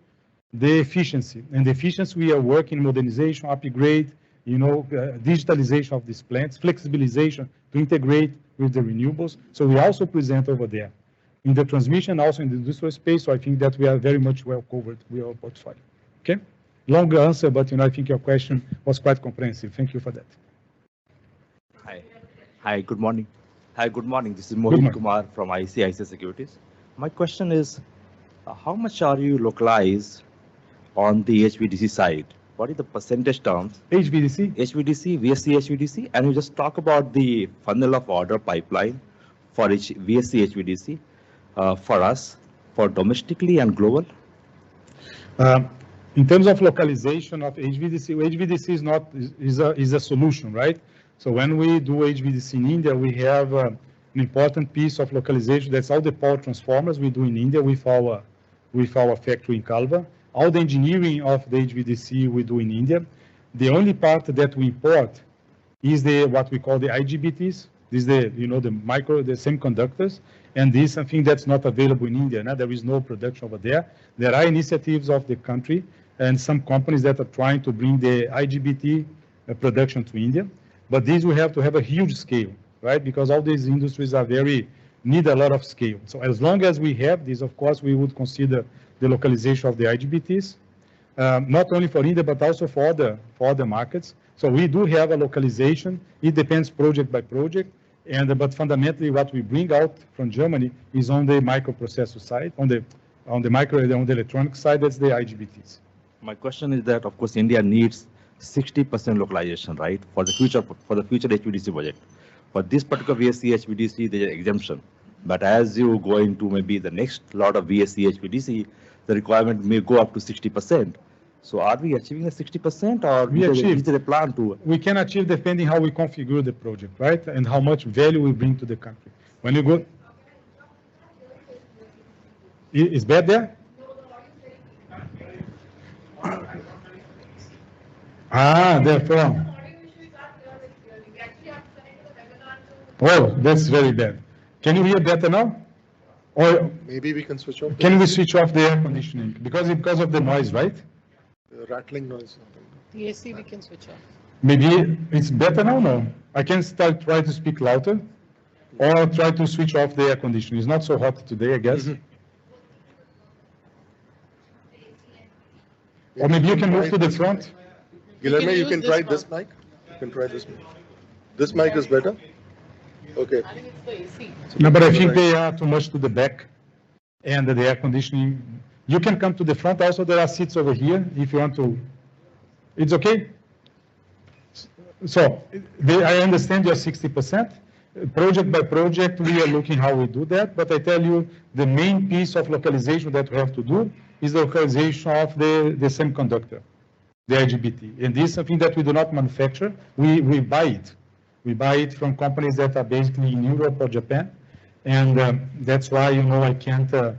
the efficiency. And the efficiency we are working modernization, upgrade, digitalization of these plants, flexibilization to integrate with the renewables. So we also present over there in the transmission, also in the industrial space. So I think that we are very much well covered with our portfolio. Okay? Long answer, but I think your question was quite comprehensive. Thank you for that. Hi, good morning. Hi, good morning. This is Mohit Kumar from ICICI Securities. My question is, how much are you localized on the HVDC side? What is the percentage terms? HVDC? HVDC, VSC HVDC, and you just talk about the funnel of order pipeline for VSC HVDC for us, for domestically and global? In terms of localization of HVDC, is a solution, right? So when we do HVDC in India, we have an important piece of localization. That's all the power transformers we do in India with our factory in Kalwa. All the engineering of the HVDC we do in India. The only part that we import is what we call the IGBTs. This is the semiconductors, and this is something that's not available in India. Now, there is no production over there. There are initiatives of the country and some companies that are trying to bring the IGBT production to India. But these we have to have a huge scale, right? Because all these industries are need a lot of scale. So as long as we have this, of course, we would consider the localization of the IGBTs, not only for India, but also for other markets. So we do have a localization. It depends project by project. But fundamentally, what we bring out from Germany is on the microprocessor side, on the electronic side, that's the IGBTs. My question is that, of course, India needs 60% localization, right, for the future HVDC project. For this particular VSC HVDC, there is exemption. But as you go into maybe the next lot of VSC HVDC, the requirement may go up to 60%. So are we achieving the 60%, or is there a plan to? We can achieve depending how we configure the project, right, and how much value we bring to the country. When you go, is bad there? Therefore. Oh, that's very bad. Can you hear better now? Or maybe we can switch off. Can we switch off the air conditioning because of the noise, right? The rattling noise. The AC we can switch off. Maybe it's better now. No, I can try to speak louder, or try to switch off the air conditioning. It's not so hot today, I guess. Or maybe you can move to the front. Guilherme, you can try this mic. You can try this mic. This mic is better. Okay. I think it's the AC. No, but I think they are too much to the back, and the air conditioning. You can come to the front. Also, there are seats over here if you want to. It's okay. So I understand your 60%. Project by project, we are looking how we do that. But I tell you, the main piece of localization that we have to do is the localization of the semiconductor, the IGBT. And this is something that we do not manufacture. We buy it. We buy it from companies that are basically in Europe or Japan. And that's why, I can't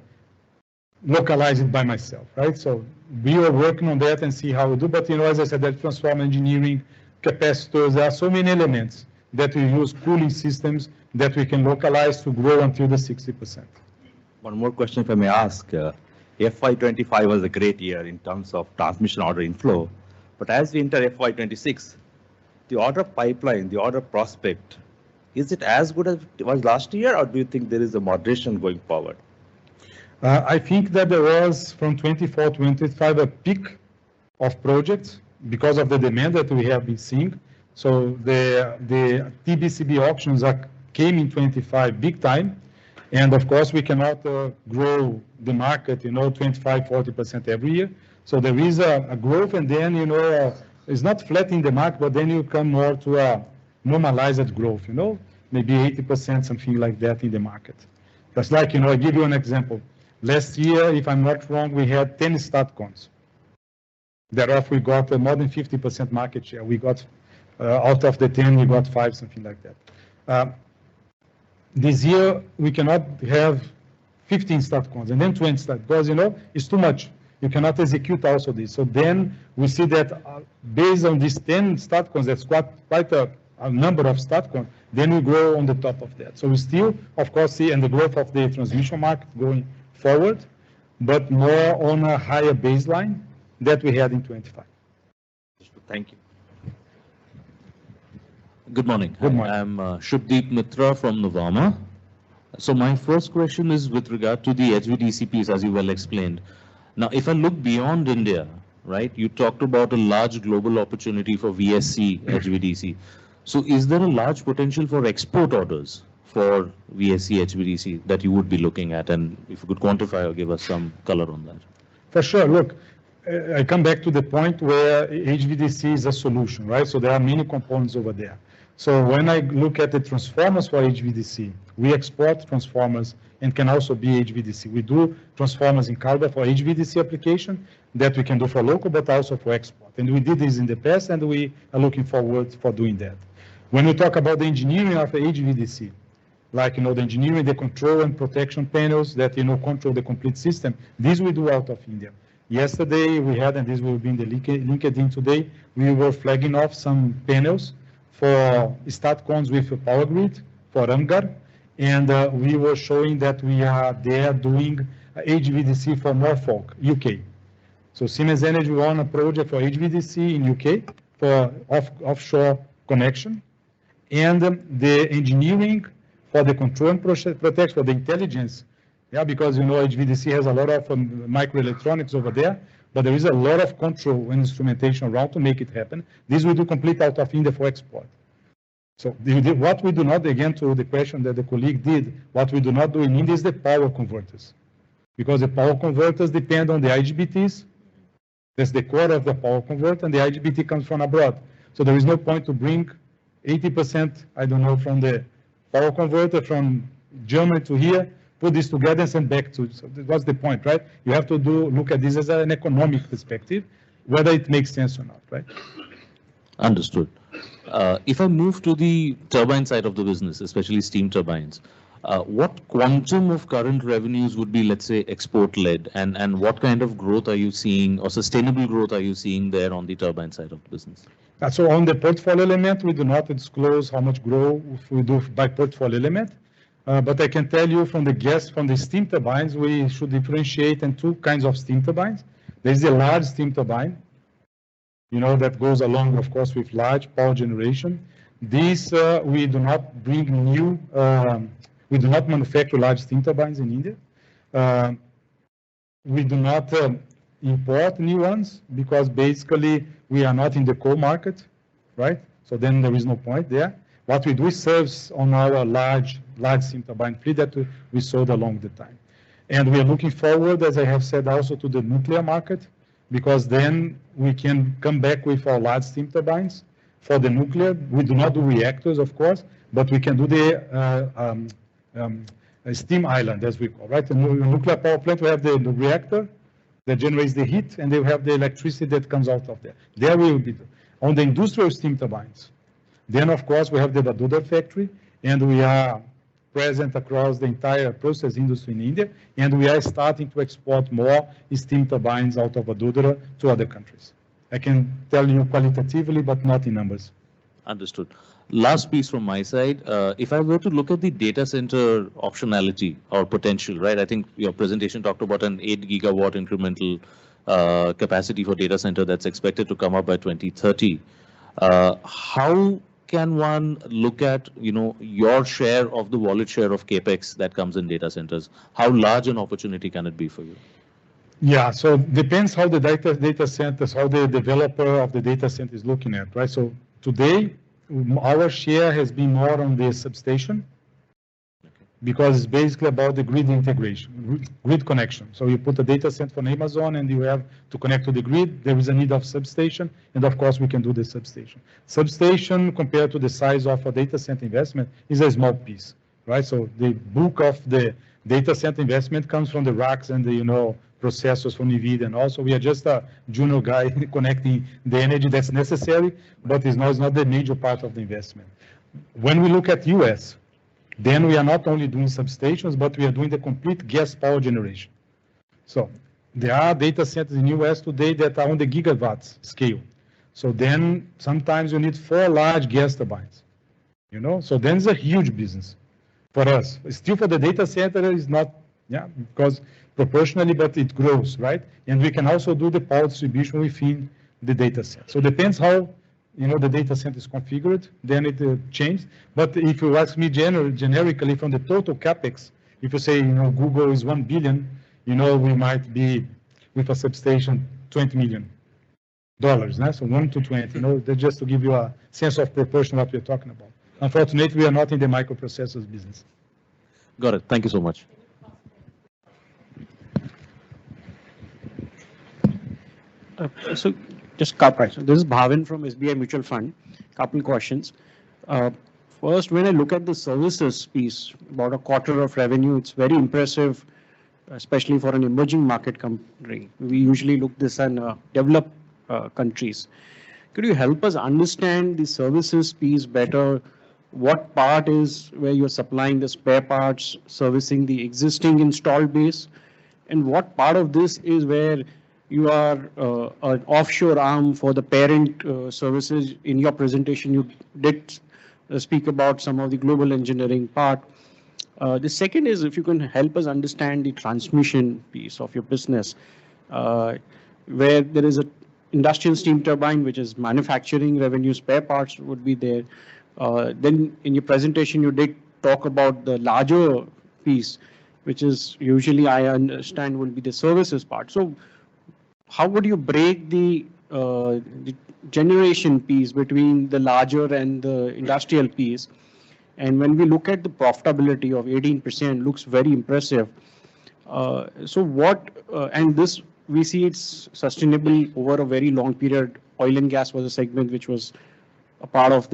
localize it by myself, right? So we are working on that and see how we do. But, as I said, that transformer engineering, capacitors, there are so many elements that we use, cooling systems that we can localize to grow until the 60%. One more question, if I may ask. FY25 was a great year in terms of transmission order inflow. But as we enter FY26, the order pipeline, the order prospect, is it as good as it was last year, or do you think there is a moderation going forward? I think that there was from 24 to 25 a peak of projects because of the demand that we have been seeing. So the TBCB auctions came in 25 big time. And of course, we cannot grow the market, 25, 40% every year. So there is a growth, and then, it's not flat in the market, but then you come more to a normalized growth, maybe 80%, something like that in the market. That's like, I give you an example. Last year, if I'm not wrong, we had 10 STATCOMs. Thereof, we got more than 50% market share. We got, out of the 10, we got 5, something like that. This year, we cannot have 15 STATCOMs and then 20 STATCOMs, because, it's too much. You cannot execute also this. So then we see that based on these 10 STATCOMs, that's quite a number of STATCOMs, then we grow on the top of that. So we still, of course, see and the growth of the transmission market going forward, but more on a higher baseline that we had in 25. Thank you. Good morning. Good morning. I'm Shubdeep Mitra from Novama. So my first question is with regard to the HVDC piece, as you well explained. Now, if I look beyond India, right, you talked about a large global opportunity for VSC HVDC. So is there a large potential for export orders for VSC HVDC that you would be looking at? And if you could quantify or give us some color on that. For sure. Look, I come back to the point where HVDC is a solution, right? So there are many components over there. So when I look at the transformers for HVDC, we export transformers and can also be HVDC. We do transformers in Calva for HVDC application that we can do for local, but also for export. And we did this in the past, and we are looking forward for doing that. When we talk about the engineering of HVDC, like, the engineering, the control and protection panels that, control the complete system, this we do out of India. Yesterday we had, and this will be in the LinkedIn today, we were flagging off some panels for STATCOMs with a power grid for AMGAR, and we were showing that we are there doing HVDC for Norfolk, UK. So Siemens Energy won a project for HVDC in UK for offshore connection, and the engineering for the control and protection, for the intelligence. Yeah, because HVDC has a lot of microelectronics over there, but there is a lot of control and instrumentation around to make it happen. This we do complete out of India for export. So what we do not, again, to the question that the colleague did, what we do not do in India is the power converters. Because the power converters depend on the IGBTs. That's the core of the power converter, and the IGBT comes from abroad. So there is no point to bring 80%, I don't know, from the power converter from Germany to here, put this together and send back to, so what's the point, right? You have to look at this as an economic perspective, whether it makes sense or not, right? Understood. If I move to the turbine side of the business, especially steam turbines, what quantum of current revenues would be, let's say, export-led, and what kind of growth are you seeing, or sustainable growth are you seeing there on the turbine side of the business? So on the portfolio element, we do not disclose how much growth we do by portfolio element, but I can tell you from the steam turbines, we should differentiate in two kinds of steam turbines. There's the large steam turbine, that goes along, of course, with large power generation. These, we do not bring new, we do not manufacture large steam turbines in India. We do not import new ones because basically we are not in the coal market, right? So then there is no point there. What we do is serves on our large steam turbine fleet that we sold along the time. And we are looking forward, as I have said, also to the nuclear market, because then we can come back with our large steam turbines for the nuclear. We do not do reactors, of course, but we can do the steam island, as we call, right? The nuclear power plant, we have the reactor that generates the heat, and they have the electricity that comes out of there. There we will be on the industrial steam turbines. Then, of course, we have the Vadodara factory, and we are present across the entire process industry in India, and we are starting to export more steam turbines out of Vadodara to other countries. I can tell you qualitatively, but not in numbers. Understood. Last piece from my side, if I were to look at the data center optionality or potential, right? I think your presentation talked about an 8 gigawatt incremental capacity for data center that's expected to come up by 2030. How can one look at, your share of the wallet share of capex that comes in data centers? How large an opportunity can it be for you? Yeah, so depends how the data centers, how the developer of the data center is looking at, right? So today, our share has been more on the substation, because it's basically about the grid integration, grid connection. So you put a data center from Amazon and you have to connect to the grid. There is a need of substation, and of course we can do the substation. Substation, compared to the size of a data center investment, is a small piece, right? So the bulk of the data center investment comes from the racks and the processors from NVIDIA, and also we are just a junior guy connecting the energy that's necessary, but it's not the major part of the investment. When we look at US, then we are not only doing substations, but we are doing the complete gas power generation. So there are data centers in US today that are on the gigawatts scale. So then sometimes you need 4 large gas turbines, So then it's a huge business for us. Still for the data center is not, because proportionally, but it grows, right? And we can also do the power distribution within the data center. So it depends how the data center is configured, then it changes. But if you ask me generically from the total capex, if you say, Google is $1 billion, we might be with a substation $20 million. So 1 to 20, that's just to give you a sense of proportion what we're talking about. Unfortunately, we are not in the microprocessors business. Got it. Thank you so much. So just couple. So this is Bhavin from SBI Mutual Fund. Couple questions. First, when I look at the services piece, about a quarter of revenue, it's very impressive, especially for an emerging market country. We usually look this in developed countries. Could you help us understand the services piece better? What part is where you're supplying the spare parts, servicing the existing installed base? And what part of this is where you are an offshore arm for the parent services? In your presentation, you did speak about some of the global engineering part. The second is, if you can help us understand the transmission piece of your business, where there is a industrial steam turbine, which is manufacturing revenue, spare parts would be there. Then in your presentation, you did talk about the larger piece, which is usually I understand will be the services part. So how would you break the generation piece between the larger and the industrial piece? And when we look at the profitability of 18%, looks very impressive. So what, and this, we see it's sustainable over a very long period. Oil and gas was a segment which was a part of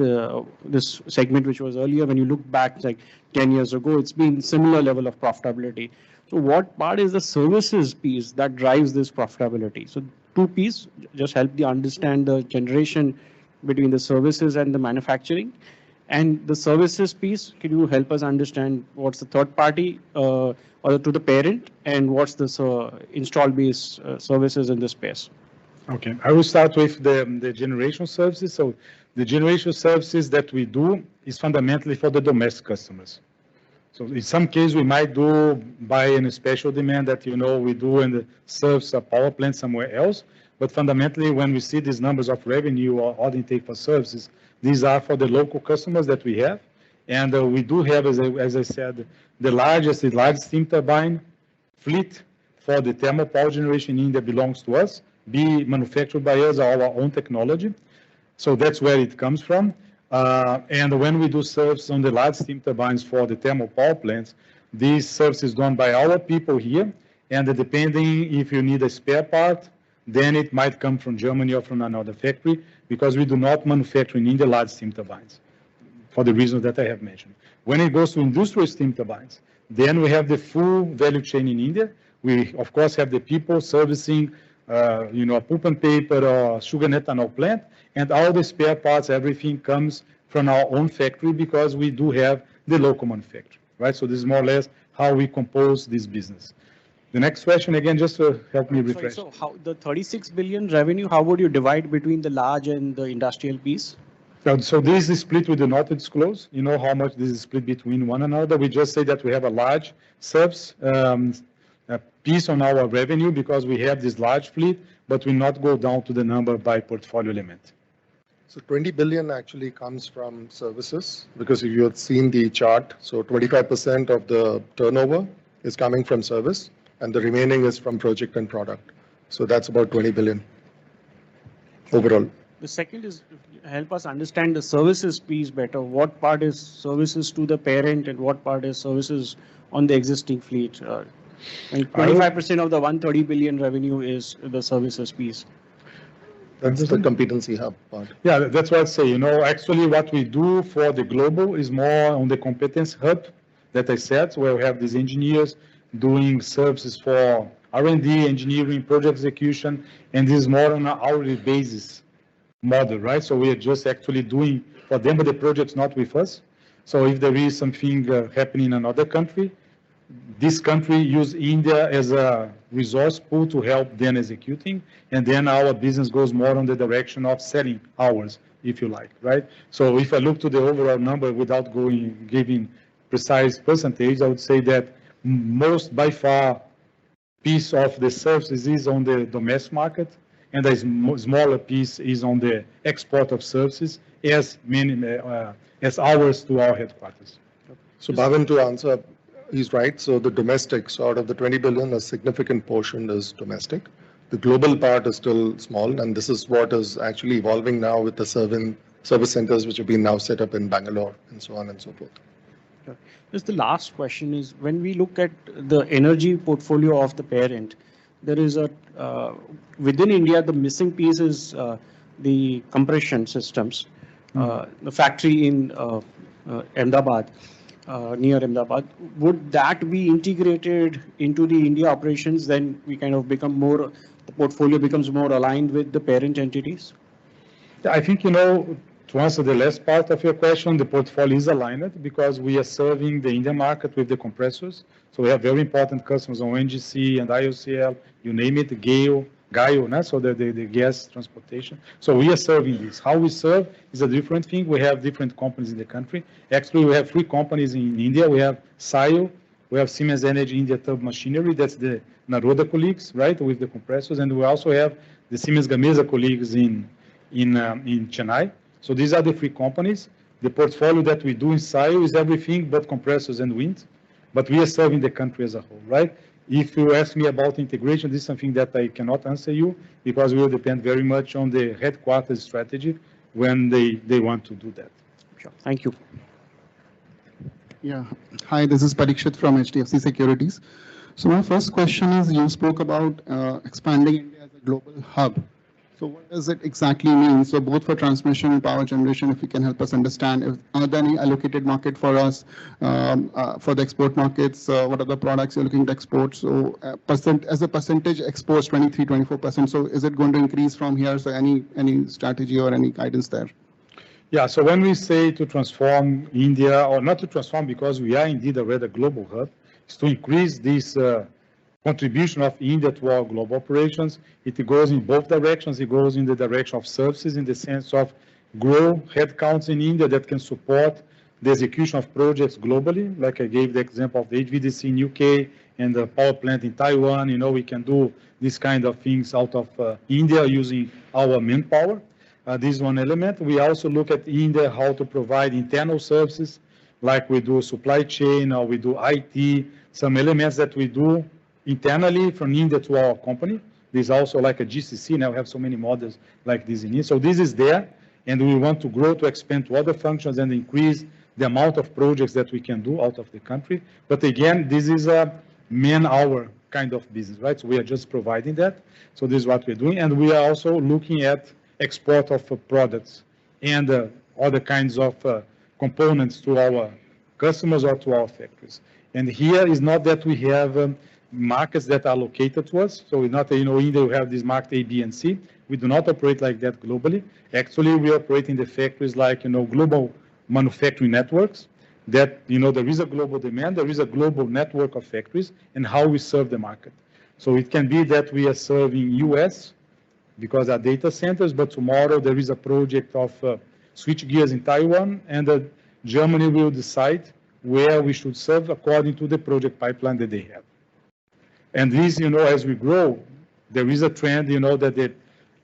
this segment which was earlier. When you look back like 10 years ago, it's been similar level of profitability. So what part is the services piece that drives this profitability? So two piece, just help the understand the generation between the services and the manufacturing. And the services piece, can you help us understand what's the third party or to the parent, and what's the install base services in this space? Okay, I will start with the generation services. So the generation services that we do is fundamentally for the domestic customers. So in some cases, we might do by a special demand that, we do and serves a power plant somewhere else. But fundamentally, when we see these numbers of revenue or order intake for services, these are for the local customers that we have. And we do have, as I said, the largest steam turbine fleet for the thermal power generation in India belongs to us, be manufactured by us, our own technology. So that's where it comes from. And when we do service on the large steam turbines for the thermal power plants, this service is done by our people here. And depending if you need a spare part, then it might come from Germany or from another factory, because we do not manufacture in India large steam turbines, for the reasons that I have mentioned. When it goes to industrial steam turbines, then we have the full value chain in India. We, of course, have the people servicing, a pulp and paper or sugar and ethanol plant, and all the spare parts, everything comes from our own factory, because we do have the local manufacturer, right? So this is more or less how we compose this business. The next question, again, just to help me refresh. So how the 36 billion revenue, how would you divide between the large and the industrial piece? So this is split, we do not disclose, how much this is split between one another. We just say that we have a large service piece on our revenue because we have this large fleet, but we not go down to the number by portfolio element. So 20 billion actually comes from services, because if you have seen the chart, so 25% of the turnover is coming from service, and the remaining is from project and product. So that's about 20 billion overall. The second is help us understand the services piece better. What part is services to the parent and what part is services on the existing fleet? And 25% of the 130 billion revenue is the services piece. That's the competency hub part. Yeah, that's what I say. Actually what we do for the global is more on the competence hub that I said, where we have these engineers doing services for R&D, engineering, project execution, and this is more on an hourly basis model, right? So we are just actually doing for them, but the project's not with us. So if there is something happening in another country, this country use India as a resource pool to help them executing, and then our business goes more on the direction of selling hours, if you like, right? So if I look to the overall number without giving precise percentage, I would say that most by far piece of the services is on the domestic market, and a smaller piece is on the export of services as hours to our headquarters. So Bhavin, to answer, he's right. So the domestic, so out of the 20 billion, a significant portion is domestic. The global part is still small, and this is what is actually evolving now with the service centers which have been now set up in Bangalore and so on and so forth. Just the last question is, when we look at the energy portfolio of the parent, there is within India, the missing piece is the compression systems. The factory in Ahmedabad, near Ahmedabad, would that be integrated into the India operations? Then we kind of become more, the portfolio becomes more aligned with the parent entities? I think, to answer the last part of your question, the portfolio is aligned because we are serving the Indian market with the compressors. So we have very important customers on NGC and IOCL, you name it, GAIL, so the gas transportation. So we are serving this. How we serve is a different thing. We have different companies in the country. Actually, we have 3 companies in India. We have SAIL, We have Siemens Energy India Turbo Machinery, that's the Naroda colleagues, right, with the compressors, and we also have the Siemens Gamesa colleagues in Chennai. So these are the three companies. The portfolio that we do in SIO is everything but compressors and wind, but we are serving the country as a whole, right? If you ask me about integration, this is something that I cannot answer you because we will depend very much on the headquarters strategy when they want to do that. Sure. Thank you. Yeah. Hi, this is Parikshit from HDFC Securities. So my first question is, you spoke about expanding India as a global hub. So what does it exactly mean? So both for transmission and power generation, if you can help us understand, are there any allocated market for us for the export markets? What are the products you're looking to export? So as a percentage exports, 23, 24%. So is it going to increase from here? So any strategy or any guidance there? Yeah, so when we say to transform India, or not to transform because we are indeed already a global hub, is to increase this contribution of India to our global operations. It goes in both directions. It goes in the direction of services in the sense of grow headcounts in India that can support the execution of projects globally. Like I gave the example of the HVDC in UK and the power plant in Taiwan. You know, we can do these kind of things out of India using our manpower. This is one element. We also look at India, how to provide internal services, like we do supply chain or we do IT, some elements that we do internally from India to our company. There's also like a GCC, now we have so many models like this in India. So this is there, and we want to grow, to expand to other functions and increase the amount of projects that we can do out of the country. But again, this is a man-hour kind of business, right? So we are just providing that. So this is what we're doing. And we are also looking at export of products and other kinds of components to our customers or to our factories. And here is not that we have markets that are located to us. So it's not, India we have this market A, B, and C. We do not operate like that globally. Actually, we operate in the factories like, global manufacturing networks that, there is a global demand, there is a global network of factories and how we serve the market. So it can be that we are serving US because our data centers, but tomorrow there is a project of switch gears in Taiwan, and Germany will decide where we should serve according to the project pipeline that they have. And this, as we grow, there is a trend, that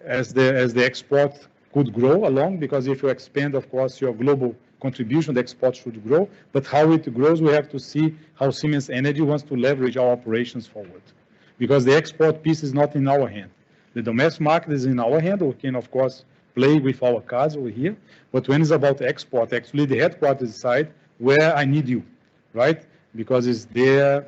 as the export could grow along, because if you expand, of course, your global contribution, the export should grow. But how it grows, we have to see how Siemens Energy wants to leverage our operations forward, because the export piece is not in our hand. The domestic market is in our hand. We can, of course, play with our cards over here. But when it's about export, actually the headquarters decide where I need you, right? Because it's their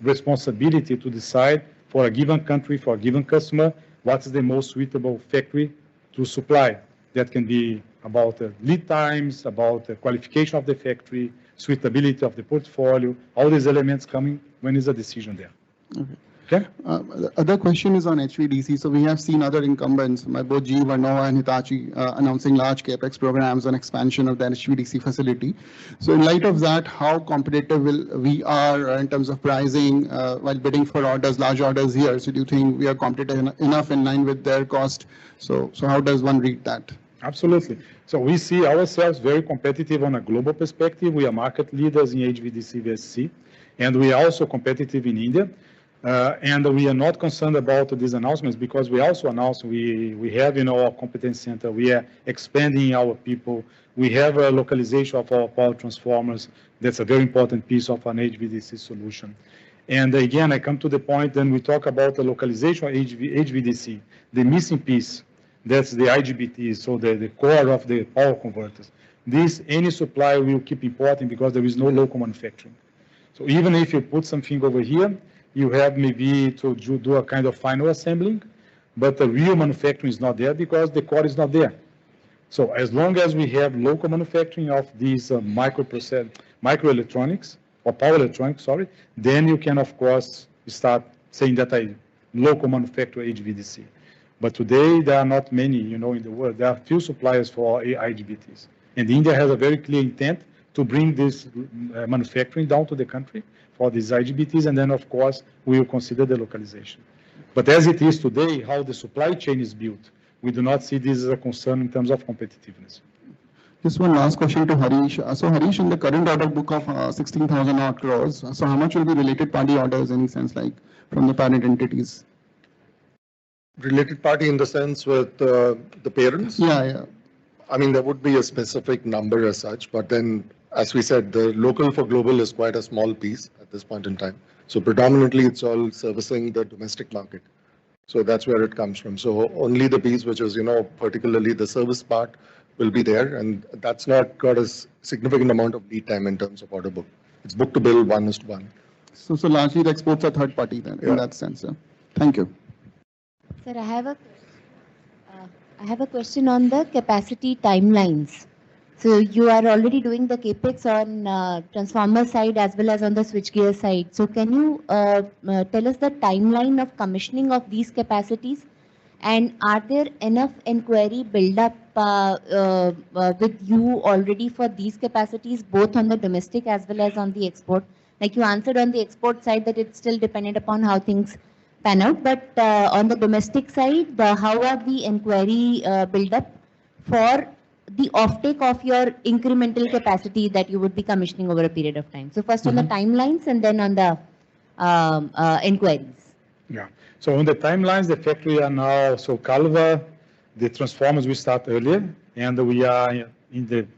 responsibility to decide for a given country, for a given customer, what's the most suitable factory to supply. That can be about lead times, about the qualification of the factory, suitability of the portfolio, all these elements coming when is a decision there. Okay. Okay. The other question is on HVDC. So we have seen other incumbents, both GE Vernova and Hitachi, announcing large capex programs on expansion of the HVDC facility. So in light of that, how competitive we are in terms of pricing while bidding for orders, large orders here? So do you think we are competitive enough in line with their cost? So how does one read that? Absolutely. So we see ourselves very competitive on a global perspective. We are market leaders in HVDC VSC, and we are also competitive in India. And we are not concerned about these announcements because we also announced we have our competence center. We are expanding our people. We have a localization of our power transformers. That's a very important piece of an HVDC solution. And again, I come to the point when we talk about the localization of HVDC, the missing piece, that's the IGBTs, so the core of the power converters. This, any supplier will keep importing because there is no local manufacturing. So even if you put something over here, you have maybe to do a kind of final assembling, but the real manufacturing is not there because the core is not there. So as long as we have local manufacturing of these microelectronics or power electronics, sorry, then you can, of course, start saying that I local manufacture HVDC. But today, there are not many, in the world. There are few suppliers for IGBTs. And India has a very clear intent to bring this manufacturing down to the country for these IGBTs, and then, of course, we will consider the localization. But as it is today, how the supply chain is built, we do not see this as a concern in terms of competitiveness. Just one last question to Harish. So Harish, in the current order book of 16,000 odd crores, so how much will be related party orders, any sense, like from the parent entities? Related party in the sense with the parents? Yeah, yeah. I mean, there would be a specific number as such, but then, as we said, the local for global is quite a small piece at this point in time. So predominantly, it's all servicing the domestic market. So that's where it comes from. So only the piece which is, particularly the service part will be there, and that's not got a significant amount of lead time in terms of order book. It's book to bill 1:1. So largely the exports are third party then, in that sense. Yeah. Thank you. Sir, I have a question on the capacity timelines. So you are already doing the capex on transformer side as well as on the switchgear side. So can you tell us the timeline of commissioning of these capacities? And are there enough inquiry build up with you already for these capacities, both on the domestic as well as on the export? Like you answered on the export side that it's still dependent upon how things pan out, but on the domestic side, how are the inquiry build up for the offtake of your incremental capacity that you would be commissioning over a period of time? So first on the timelines and then on the inquiries. Yeah. So on the timelines, the factory are now, so Calva, the transformers we start earlier, and we are in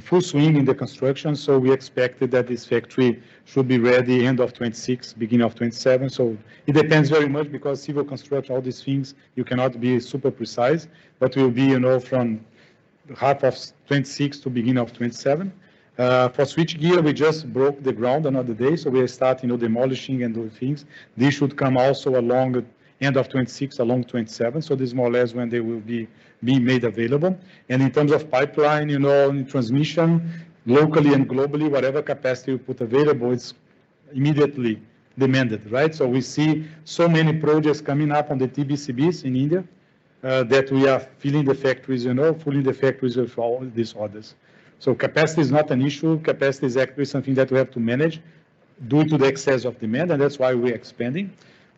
full swing in the construction. So we expected that this factory should be ready end of 26, beginning of 27. So it depends very much because civil construction, all these things, you cannot be super precise, but will be, from half of 26 to beginning of 27. For switchgear, we just broke the ground another day, so we are starting, demolishing and those things. These should come also along end of 26, along 27. So this is more or less when they will be made available. And in terms of pipeline, in transmission, locally and globally, whatever capacity we put available, it's immediately demanded, right? So we see so many projects coming up on the TBCBs in India that we are filling the factories, filling the factories with all these orders. So capacity is not an issue. Capacity is actually something that we have to manage due to the excess of demand, and that's why we're expanding.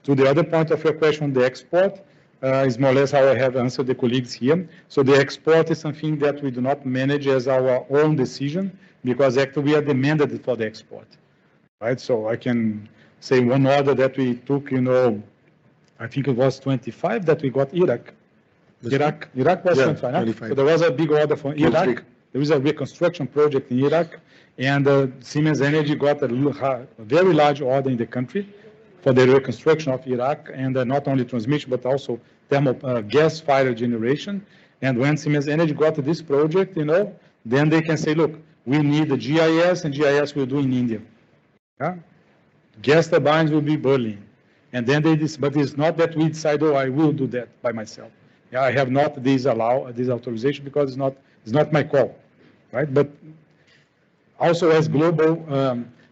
To the other point of your question, the export is more or less how I have answered the colleagues here. So the export is something that we do not manage as our own decision because actually we are demanded for the export, right? So I can say one order that we took, I think it was 25 that we got Iraq. Iraq was 25. So there was a big order from Iraq. There is a reconstruction project in Iraq, and Siemens Energy got a very large order in the country for the reconstruction of Iraq, and not only transmission, but also thermal gas-fired generation. And when Siemens Energy got this project, then they can say, look, we need the GIS, and GIS we'll do in India. Yeah? Gas turbines will be Berlin. And then but it's not that we decide, oh, I will do that by myself. Yeah, I have not this authorization because it's not my call, right? But also as global,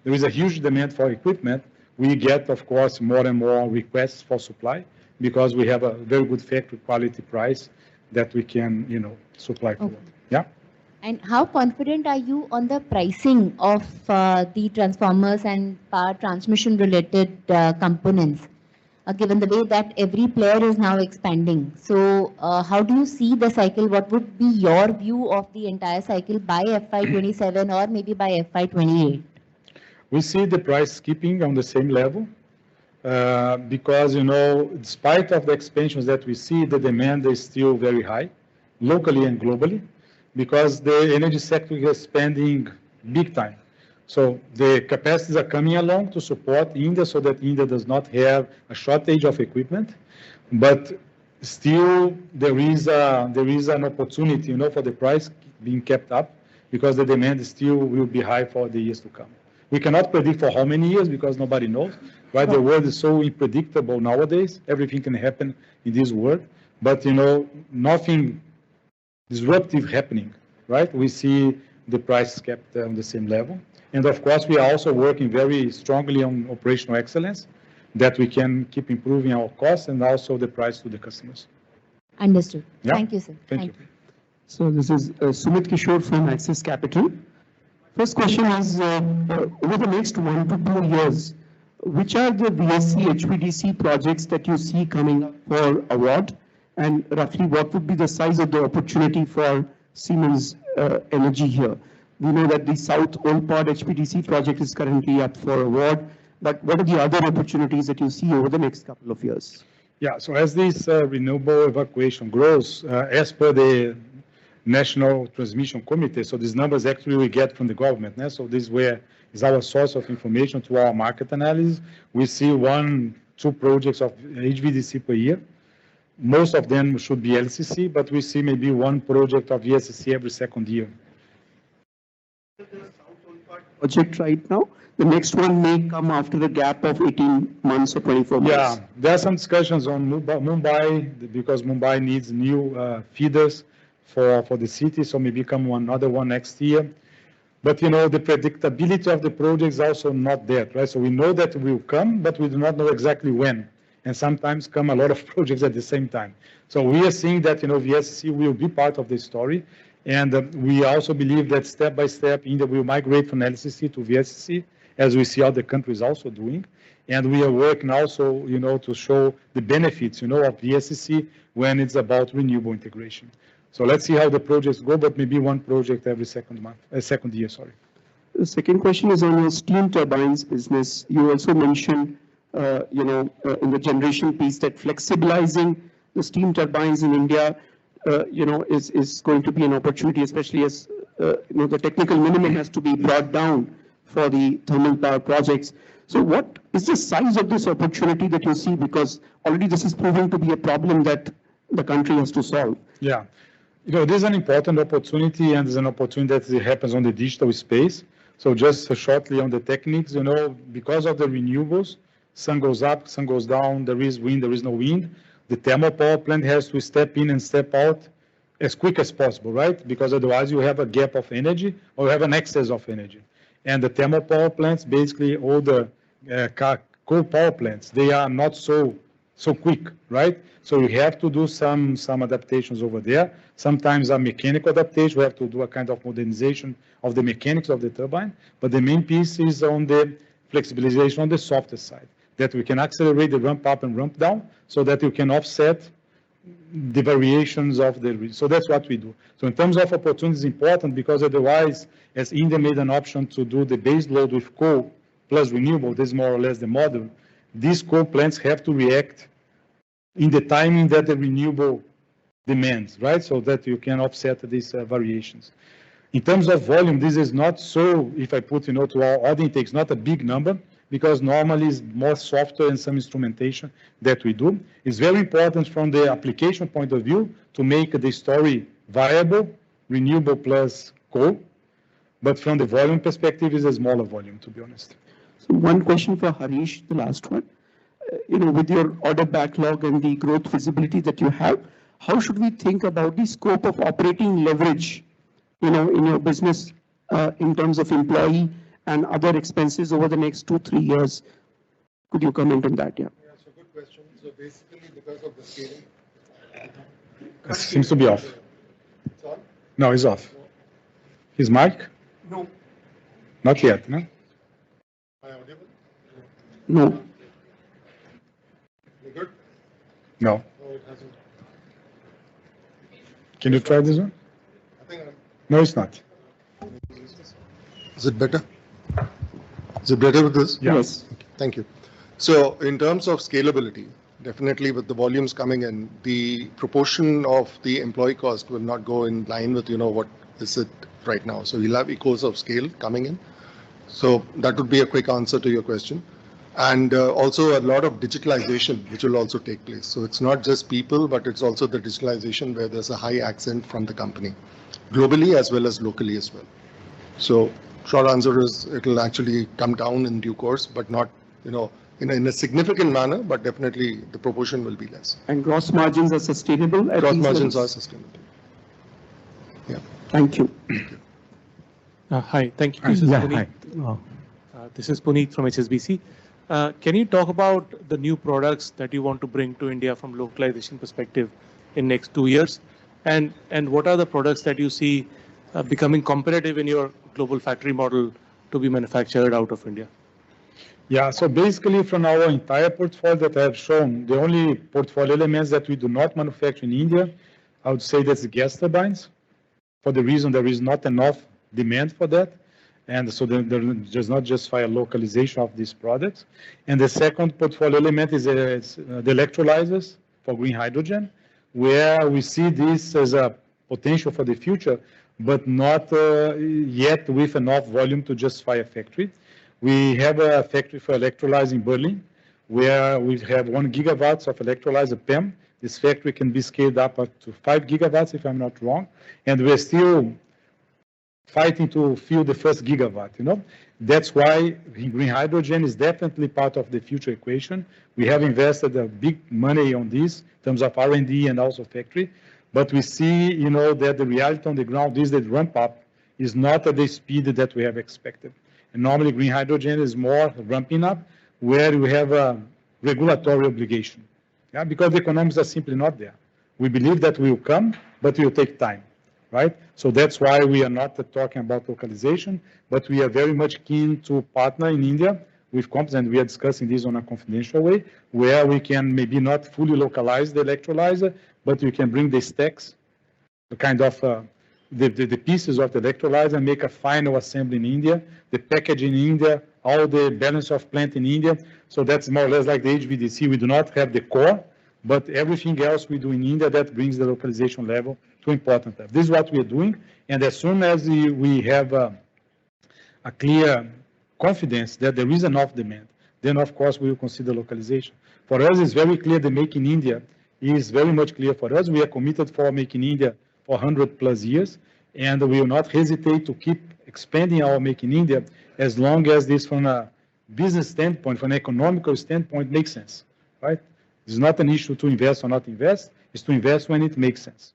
there is a huge demand for equipment. We get, of course, more and more requests for supply because we have a very good factory quality price that we can, supply for. Yeah. And how confident are you on the pricing of the transformers and power transmission related components, given the way that every player is now expanding? So how do you see the cycle? What would be your view of the entire cycle by FY27 or maybe by FY28? We see the price keeping on the same level because, in spite of the expansions that we see, the demand is still very high, locally and globally, because the energy sector is spending big time. So the capacities are coming along to support India so that India does not have a shortage of equipment, but still there is an opportunity, for the price being kept up because the demand still will be high for the years to come. We cannot predict for how many years because nobody knows, right? The world is so unpredictable nowadays. Everything can happen in this world, but nothing disruptive happening, right? We see the price kept on the same level. And of course, we are also working very strongly on operational excellence that we can keep improving our costs and also the price to the customers. Understood. Yeah. Thank you, sir. Thank you. So this is Sumit Kishore from Axis Capital. First question is, over the next 1 to 2 years, which are the VSC HVDC projects that you see coming up for award? And roughly what would be the size of the opportunity for Siemens energy here. We know that the South Olpad HPDC project is currently up for award, but what are the other opportunities that you see over the next couple of years? Yeah, so as this renewable evacuation grows, as per the National Transmission Committee, so these numbers actually we get from the government. So this is our source of information to our market analysis. We see 1-2 projects of HVDC per year. Most of them should be LCC, but we see maybe 1 project of VSC every second year. Project right now, the next one may come after the gap of 18 months or 24 months. Yeah, there are some discussions on Mumbai because Mumbai needs new feeders for the city, so maybe come another one next year. But the predictability of the project is also not there, right? So we know that it will come, but we do not know exactly when. And sometimes come a lot of projects at the same time. So we are seeing that VSC will be part of the story. And we also believe that step by step, India will migrate from LCC to VSC, as we see other countries also doing. And we are working also, to show the benefits, of VSC when it's about renewable integration. So let's see how the projects go, but maybe 1 project every second year, sorry. The second question is on your steam turbines business. You also mentioned, in the generation piece that flexibilizing the steam turbines in India, is going to be an opportunity, especially as, the technical minimum has to be brought down for the thermal power projects. So what is the size of this opportunity that you see? Because already this is proving to be a problem that the country has to solve. Yeah. This is an important opportunity, and it's an opportunity that happens on the digital space. So just shortly on the techniques, because of the renewables, sun goes up, sun goes down, there is wind, there is no wind. The thermal power plant has to step in and step out as quick as possible, right? Because otherwise you have a gap of energy or you have an excess of energy. And the thermal power plants, basically all the coal power plants, they are not so quick, right? So you have to do some adaptations over there. Sometimes a mechanical adaptation, we have to do a kind of modernization of the mechanics of the turbine. But the main piece is on the flexibilization on the softer side, that we can accelerate the ramp up and ramp down so that you can offset the variations of the, so that's what we do. So in terms of opportunities, it's important because otherwise, as India made an option to do the base load with coal plus renewable, this is more or less the model, these coal plants have to react in the timing that the renewable demands, right? So that you can offset these variations. In terms of volume, this is not so, if I put, to our order intakes, not a big number, because normally it's more software and some instrumentation that we do. It's very important from the application point of view to make the story viable, renewable plus coal. But from the volume perspective, it's a smaller volume, to be honest. So one question for Harish, the last one. With your order backlog and the growth visibility that you have, how should we think about the scope of operating leverage, in your business in terms of employee and other expenses over the next 2-3 years? Could you comment on that? Yeah. Yeah, so good question. So basically, because of the scaling, It seems to be off. it's on? No, it's off. His mic? No. Not yet, no? Am I audible? No. You good? No. No, it hasn't. Can you try this one? I think No, it's not. Is it better? Is it better with this? Yes. Okay, thank you. So in terms of scalability, definitely with the volumes coming in, the proportion of the employee cost will not go in line with, what is it right now. So we'll have economies of scale coming in. So that would be a quick answer to your question. And also a lot of digitalization, which will also take place. So it's not just people, but it's also the digitalization where there's a high accent from the company, globally as well as locally as well. So short answer is it will actually come down in due course, but not, in a significant manner, but definitely the proportion will be less. And gross margins are sustainable? Gross margins are sustainable. Yeah. Thank you. Hi, thank you. This is Puneet. This is Puneet from HSBC. Can you talk about the new products that you want to bring to India from localization perspective in next 2 years? And what are the products that you see becoming competitive in your global factory model to be manufactured out of India? Yeah, so basically from our entire portfolio that I have shown, the only portfolio elements that we do not manufacture in India, I would say that's the gas turbines. for the reason there is not enough demand for that. And so there does not justify a localization of these products. And the second portfolio element is the electrolyzers for green hydrogen, where we see this as a potential for the future, but not yet with enough volume to justify a factory. We have a factory for electrolyzer in Berlin, where we have 1 gigawatts of electrolyzer PEM. This factory can be scaled up to 5 gigawatts, if I'm not wrong. And we're still fighting to fill the first gigawatt, That's why green hydrogen is definitely part of the future equation. We have invested a big money on this in terms of R&D and also factory. But we see, that the reality on the ground is that ramp up is not at the speed that we have expected. And normally green hydrogen is more ramping up where we have a regulatory obligation. Yeah, because the economics are simply not there. We believe that will come, but it will take time, right? So that's why we are not talking about localization, but we are very much keen to partner in India with companies, and we are discussing this on a confidential way, where we can maybe not fully localize the electrolyzer, but we can bring the stacks, the kind of the pieces of the electrolyzer and make a final assembly in India, the package in India, all the balance of plant in India. So that's more or less like the HVDC. We do not have the core, but everything else we do in India that brings the localization level to important level. This is what we are doing, and as soon as we have a clear confidence that there is enough demand, then of course we will consider localization. For us, it's very clear the Make in India is very much clear for us. We are committed for Make in India for 100 plus years, and we will not hesitate to keep expanding our Make in India as long as this from a business standpoint, from an economical standpoint, makes sense, right? It's not an issue to invest or not invest, it's to invest when it makes sense.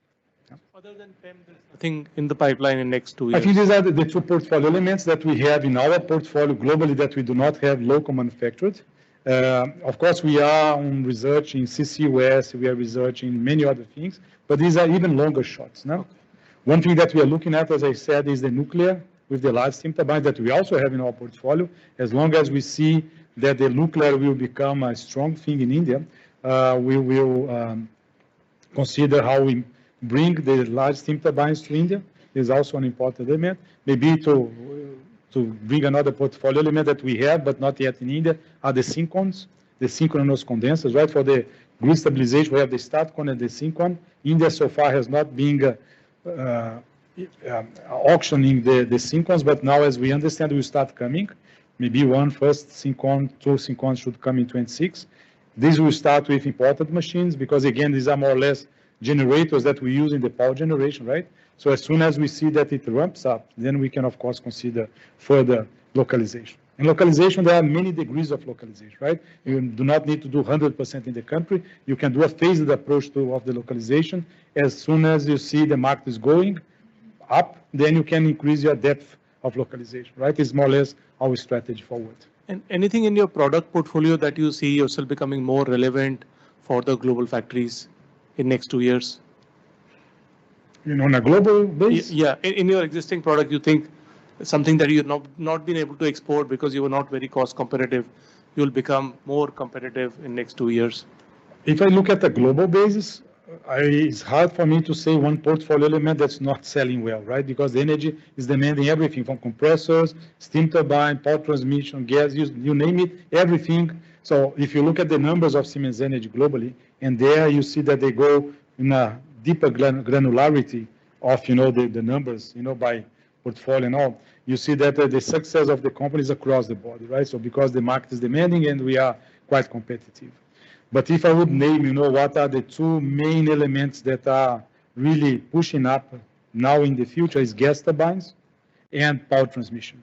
Other than PEM, there's nothing in the pipeline in next 2 years? I think these are the two portfolio elements that we have in our portfolio globally that we do not have local manufactured. Of course, we are on research in CCUS, we are researching many other things, but these are even longer shots. No? One thing that we are looking at, as I said, is the nuclear with the large steam turbines that we also have in our portfolio. As long as we see that the nuclear will become a strong thing in India, we will consider how we bring the large steam turbines to India. Is also an important element. Maybe to bring another portfolio element that we have, but not yet in India, are the syncons, the synchronous condensers, right? For the grid stabilization, we have the STATCON and the syncon. India so far has not been auctioning the syncons, but now as we understand, will start coming. Maybe one first syncon, 2 syncons should come in 26. This will start with imported machines because again, these are more or less generators that we use in the power generation, right? So as soon as we see that it ramps up, then we can of course consider further localization. In localization, there are many degrees of localization, right? You do not need to do 100% in the country. You can do a phased approach of the localization. As soon as you see the market is going up, then you can increase your depth of localization, right? It's more or less our strategy forward. And anything in your product portfolio that you see yourself becoming more relevant for the global factories in next 2 years? On a global basis? Yeah, in your existing product, you think something that you've not been able to export because you were not very cost competitive, you'll become more competitive in next 2 years? If I look at the global basis, it's hard for me to say one portfolio element that's not selling well, right? Because the energy is demanding everything from compressors, steam turbine, power transmission, gas, you name it, everything. So if you look at the numbers of Siemens Energy globally, and there you see that they go in a deeper granularity of, the numbers, by portfolio and all, you see that the success of the company is across the board, right? So because the market is demanding and we are quite competitive. But if I would name, what are the two main elements that are really pushing up now in the future is gas turbines and power transmission.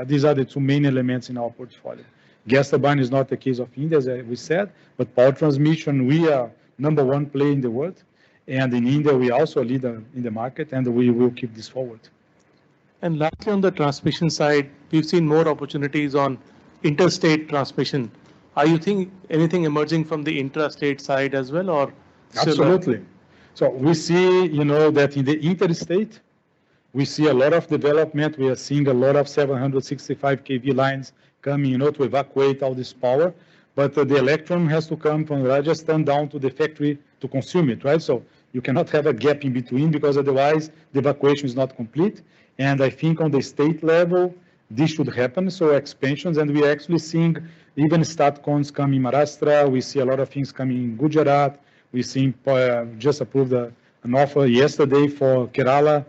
These are the two main elements in our portfolio. Gas turbine is not the case of India, as we said, but power transmission, we are number one player in the world. And in India, we are also a leader in the market, and we will keep this forward. And lastly, on the transmission side, we've seen more opportunities on interstate transmission. Are you think anything emerging from the intrastate side as well, or? Absolutely. So we see, that in the interstate, we see a lot of development. We are seeing a lot of 765 kV lines coming, to evacuate all this power. But the electron has to come from Rajasthan down to the factory to consume it, right? So You cannot have a gap in between because otherwise the evacuation is not complete. And I think on the state level, this should happen. So expansions, and we are actually seeing even StatCons come in Maharashtra. We see a lot of things coming in Gujarat. We see just approved an offer yesterday for Kerala.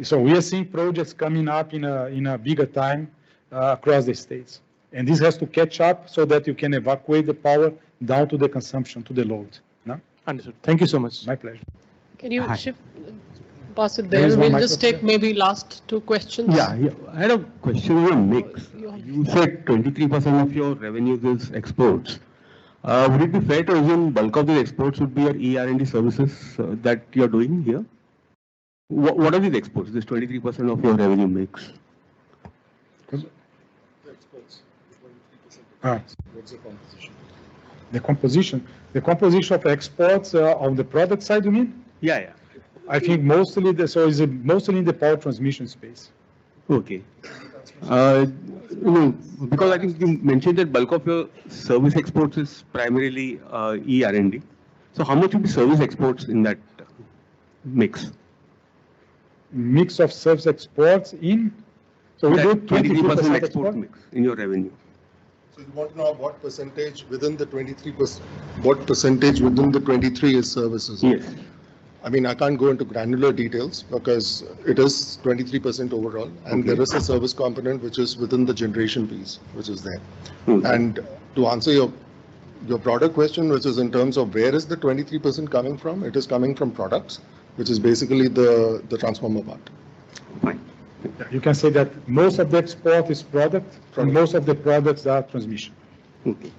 So we are seeing projects coming up in a bigger time across the states. And this has to catch up so that you can evacuate the power down to the consumption, to the load. No? Understood. Thank you so much. My pleasure. Can you shift, pass it There there? is one We'll just take microphone. maybe last two questions. Yeah, I had a question on mix. You said 23% of your revenues is exports. Would it be fair to assume bulk of the exports would be your ER&D services that you're doing here? What are these exports, this 23% of your revenue mix? What's the composition? The composition of exports on the product side, you mean? Yeah. I think mostly mostly in the power transmission space. Okay. Because I think you mentioned that bulk of your service exports is primarily ER&D. So how much would be service exports in that mix? Mix of service exports in? So we do 23% export mix in your revenue. So you want to know what percentage within the 23%, what percentage within the 23 is services? Yes. I mean, I can't go into granular details because it is 23% overall, and there is a service component which is within the generation piece, which is there. And to answer your broader question, which is in terms of where is the 23% coming from, it is coming from products, which is basically the transformer part. Fine. You can say that most of the export is product, and most of the products are transmission. Okay.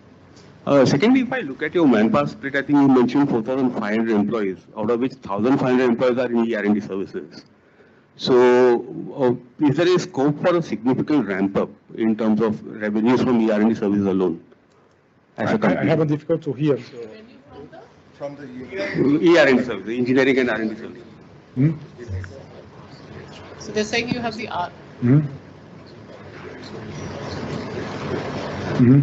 Secondly, if I look at your manpower split, I think you mentioned 4,500 employees, out of which 1,500 employees are in ER&D services. So, is there a scope for a significant ramp up in terms of revenues from ER&D services alone? I have a difficult to hear. So. From the ER&D services, engineering and R&D services. Hmm? So they're saying you have the R. Hmm? Hmm?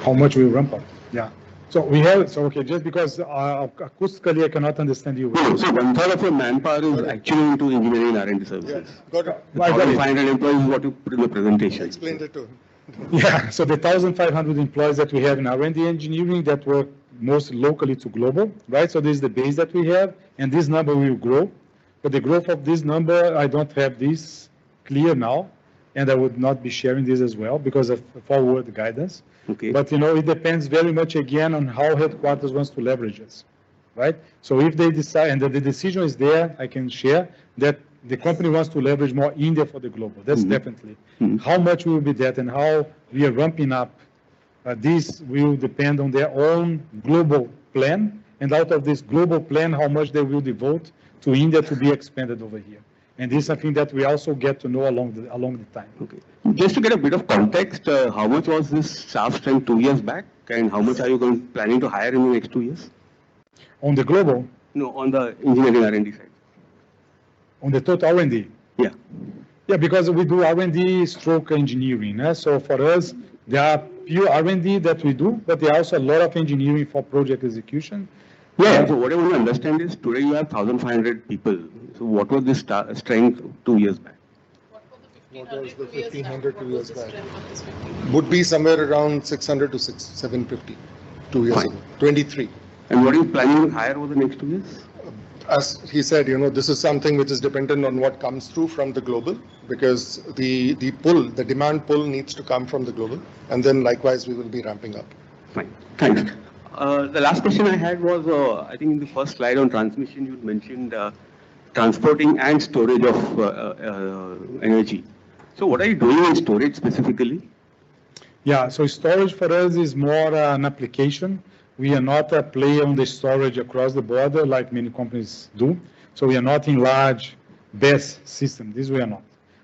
How much will ramp up? Yeah. So we have, okay, just because acoustically I cannot understand you. So 1/3 of your manpower is actually into engineering and R&D services. Got it. 1,500 employees is what you put in the presentation. Explained it to him. Yeah, so the 1,500 employees that we have in R&D engineering that work mostly locally to global, right? So this is the base that we have, and this number will grow. But the growth of this number, I don't have this clear now, and I would not be sharing this as well because of forward guidance. Okay. But, it depends very much again on how headquarters wants to leverage us, right? So if they decide, and the decision is there, I can share that the company wants to leverage more India for the global. That's definitely. How much will be that and how we are ramping up, this will depend on their own global plan. And out of this global plan, how much they will devote to India to be expanded over here. And this is something that we also get to know along the time. Okay. Just to get a bit of context, how much was this staff strength 2 years back, and how much are you planning to hire in the next 2 years? On the global? No, on the engineering R&D side. On the total R&D? Yeah. Yeah, because we do R&D stroke engineering. So for us, there are pure R&D that we do, but there are also a lot of engineering for project execution. Yeah, so what I want to understand is today you have 1,500 people. So what was this strength 2 years back? What was the 1,500 2 years back? Would be somewhere around 600 to 750 2 years ago. 23. And what are you planning to hire over the next 2 years? As he said, this is something which is dependent on what comes through from the global, because the demand pull needs to come from the global, and then likewise we will be ramping up. Fine, thanks. The last question I had was, I think in the first slide on transmission, you mentioned transporting and storage of energy. So what are you doing in storage specifically? Yeah, so storage for us is more an application. We are not a player on the storage across the border like many companies do. So we are not in large BESS system. This we are not,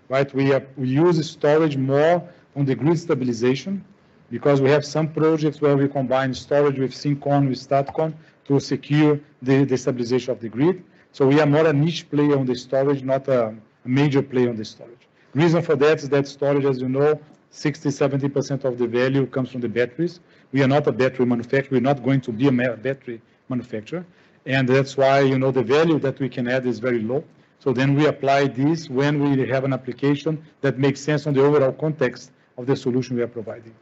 right? We use storage more on the grid stabilization because we have some projects where we combine storage with Syncon, with StatCon to secure the stabilization of the grid. So we are more a niche player on the storage, not a major player on the storage. Reason for that is that storage, as you know, 60-70% of the value comes from the batteries. We are not a battery manufacturer. We're not going to be a battery manufacturer. And that's why, the value that we can add is very low. So then we apply this when we have an application that makes sense on the overall context of the solution we are providing.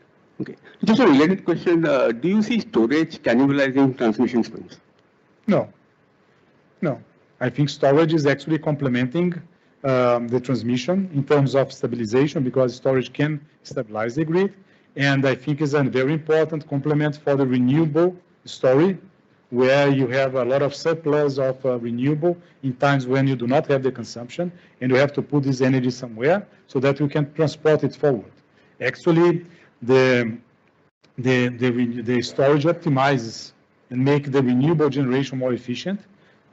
Okay. Just a related question. Do you see storage cannibalizing transmission spans? No. No. I think storage is actually complementing the transmission in terms of stabilization, because storage can stabilize the grid. And I think is a very important complement for the renewable story, where you have a lot of surplus of renewable in times when you do not have the consumption, and you have to put this energy somewhere so that you can transport it forward. Actually, the storage optimizes and make the renewable generation more efficient,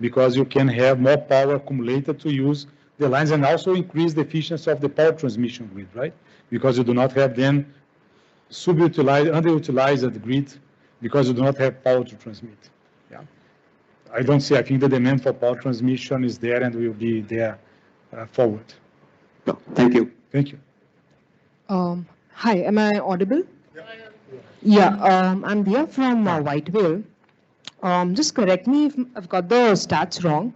because you can have more power accumulated to use the lines, and also increase the efficiency of the power transmission grid, right? Because you do not have then underutilized grid, because you do not have power to transmit. Yeah, I think the demand for power transmission is there and will be there forward. Thank you. Thank you. Hi, am I audible? Yeah, I'm Dia from White Whale. Just correct me if I've got the stats wrong.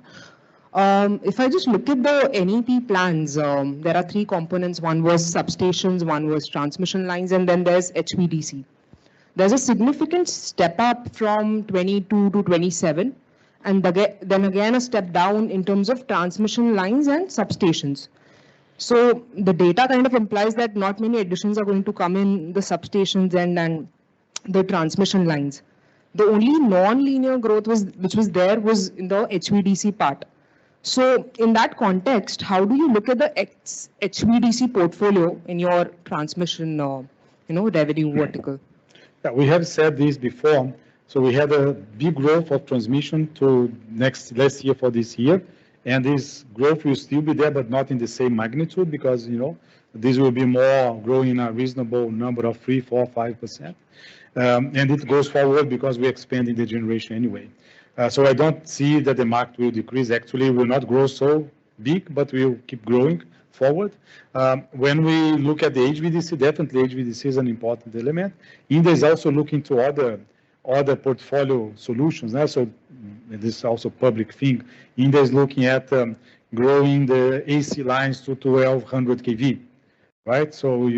If I just look at the NEP plans, there are three components. One was substations, one was transmission lines, and then there's HVDC. There's a significant step up from 22 to 27, and then again a step down in terms of transmission lines and substations. So the data kind of implies that not many additions are going to come in the substations and the transmission lines. The only non-linear growth which was there was in the HVDC part. So in that context, how do you look at the HVDC portfolio in your transmission, revenue vertical? Yeah, we have said this before. So we had a big growth of transmission to last year for this year. And this growth will still be there, but not in the same magnitude, because, this will be more growing in a reasonable number of 3, 4, 5%. And it goes forward because we're expanding the generation anyway. So I don't see that the market will decrease. Actually, it will not grow so big, but we'll keep growing forward. When we look at the HVDC, definitely HVDC is an important element. India is also looking to other portfolio solutions. So this is also a public thing. India is looking at growing the AC lines to 1200 kV, right? So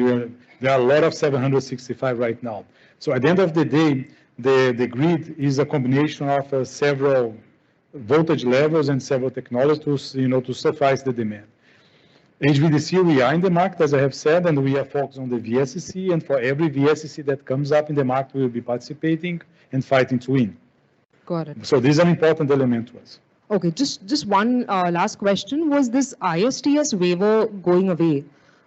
there are a lot of 765 right now. So at the end of the day, the grid is a combination of several voltage levels and several technologies to suffice the demand. HVDC, we are in the market, as I have said, and we are focused on the VSCC, and for every VSCC that comes up in the market, we will be participating and fighting to win. Got it. So this is an important element to us. Okay, just one last question. Was this ISTS waiver going away?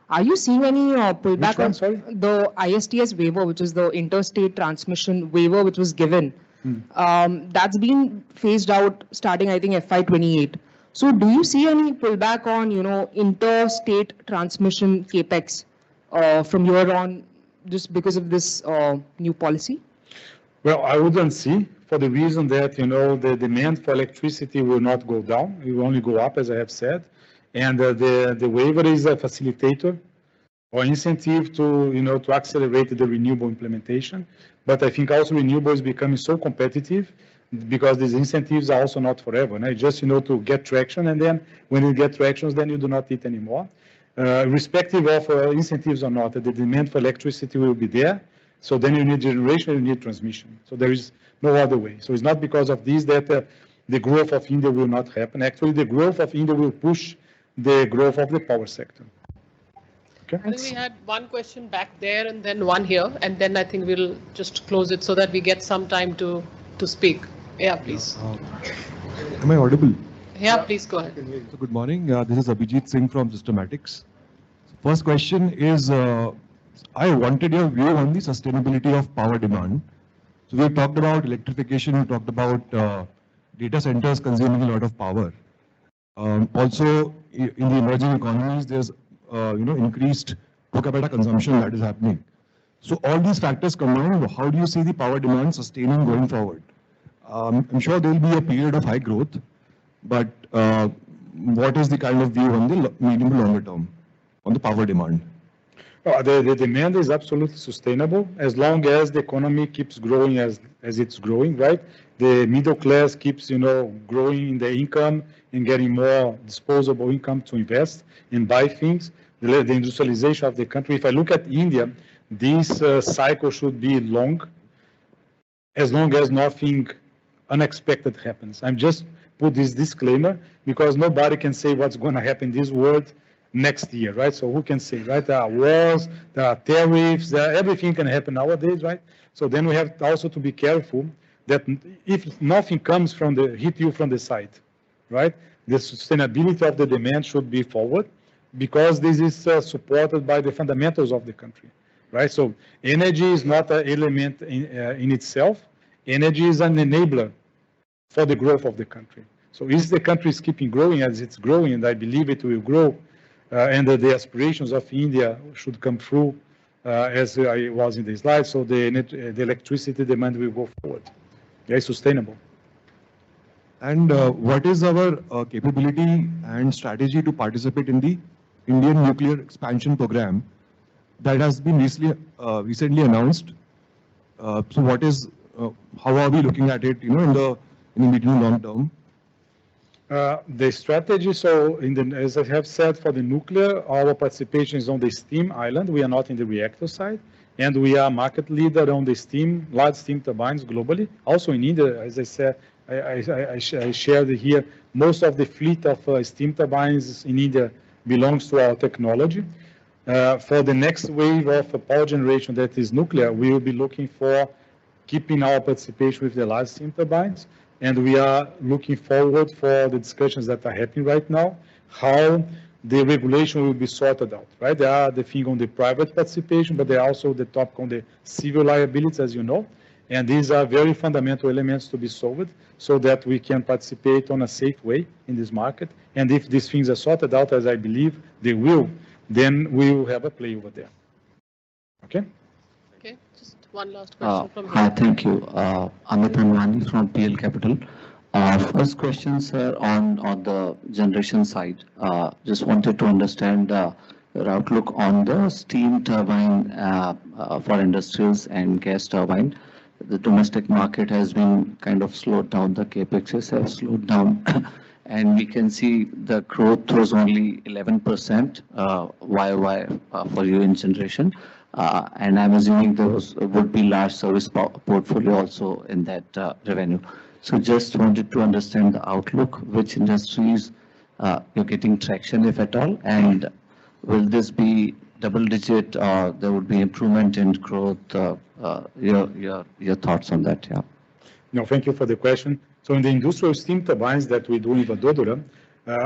Are you seeing any pullback? Which one, sorry? The ISTS waiver, which is the interstate transmission waiver, which was given. That's been phased out starting, I think, FY28. So do you see any pullback on, interstate transmission capex from here on, just because of this new policy? Well, I wouldn't see, for the reason that, the demand for electricity will not go down. It will only go up, as I have said. And the waiver is a facilitator or incentive to, to accelerate the renewable implementation. But I think also renewable is becoming so competitive, because these incentives are also not forever. And just, to get traction, and then when you get traction, then you do not need anymore. Irrespective of incentives or not, the demand for electricity will be there. So then you need generation, you need transmission. So there is no other way. So it's not because of this that the growth of India will not happen. Actually, the growth of India will push the growth of the power sector. Okay. I think we had one question back there and then one here, and then I think we'll just close it so that we get some time to speak. Yeah, please. Am I audible? Yeah, please go ahead. So good morning. This is Abhijit Singh from Systematics. First question is, I wanted your view on the sustainability of power demand. So we have talked about electrification, we talked about data centers consuming a lot of power. Also, in the emerging economies, there's increased per capita consumption that is happening. So all these factors combined, how do you see the power demand sustaining going forward? I'm sure there will be a period of high growth, but what is the kind of view on the medium to longer term on the power demand? The demand is absolutely sustainable as long as the economy keeps growing as it's growing, right? The middle class keeps, growing in the income and getting more disposable income to invest and buy things. The industrialization of the country. If I look at India, this cycle should be long, as long as nothing unexpected happens. I'm just put this disclaimer because nobody can say what's going to happen in this world next year, right? So who can say, right? There are wars, there are tariffs, everything can happen nowadays, right? So then we have also to be careful that if nothing comes from hit you from the side, right? The sustainability of the demand should be forward because this is supported by the fundamentals of the country, right? So energy is not an element in itself. Energy is an enabler for the growth of the country. So if the country is keeping growing as it's growing, and I believe it will grow, and the aspirations of India should come through as I was in the slide, so the electricity demand will go forward. Very sustainable. And what is our capability and strategy to participate in the Indian nuclear expansion program that has been recently announced? So what is, how are we looking at it, in the medium long term? The strategy, so as I have said, for the nuclear, our participation is on the steam island. We are not in the reactor side, and we are market leader on the large steam turbines globally. Also in India, as I said, I shared here, most of the fleet of steam turbines in India belongs to our technology. For the next wave of power generation that is nuclear, we will be looking for keeping our participation with the large steam turbines. And we are looking forward for the discussions that are happening right now, how the regulation will be sorted out, right? There are the thing on the private participation, but there are also the topic on the civil liabilities, as you know. And these are very fundamental elements to be solved so that we can participate on a safe way in this market. And if these things are sorted out, as I believe they will, then we will have a play over there. Okay? Okay, just one last question from Hi, here. thank you. Amit Anwani from PL Capital. First question, sir, on the generation side. Just wanted to understand your outlook on the steam turbine for industrials and gas turbine. The domestic market has been kind of slowed down. The capexes have slowed down. And we can see the growth was only 11% YOY for you in generation. And I'm assuming there would be large service portfolio also in that revenue. So just wanted to understand the outlook, which industries you're getting traction, if at all, and will this be double digit or there would be improvement in growth? Your thoughts on that, yeah. No, thank you for the question. So in the industrial steam turbines that we do in Vadodara,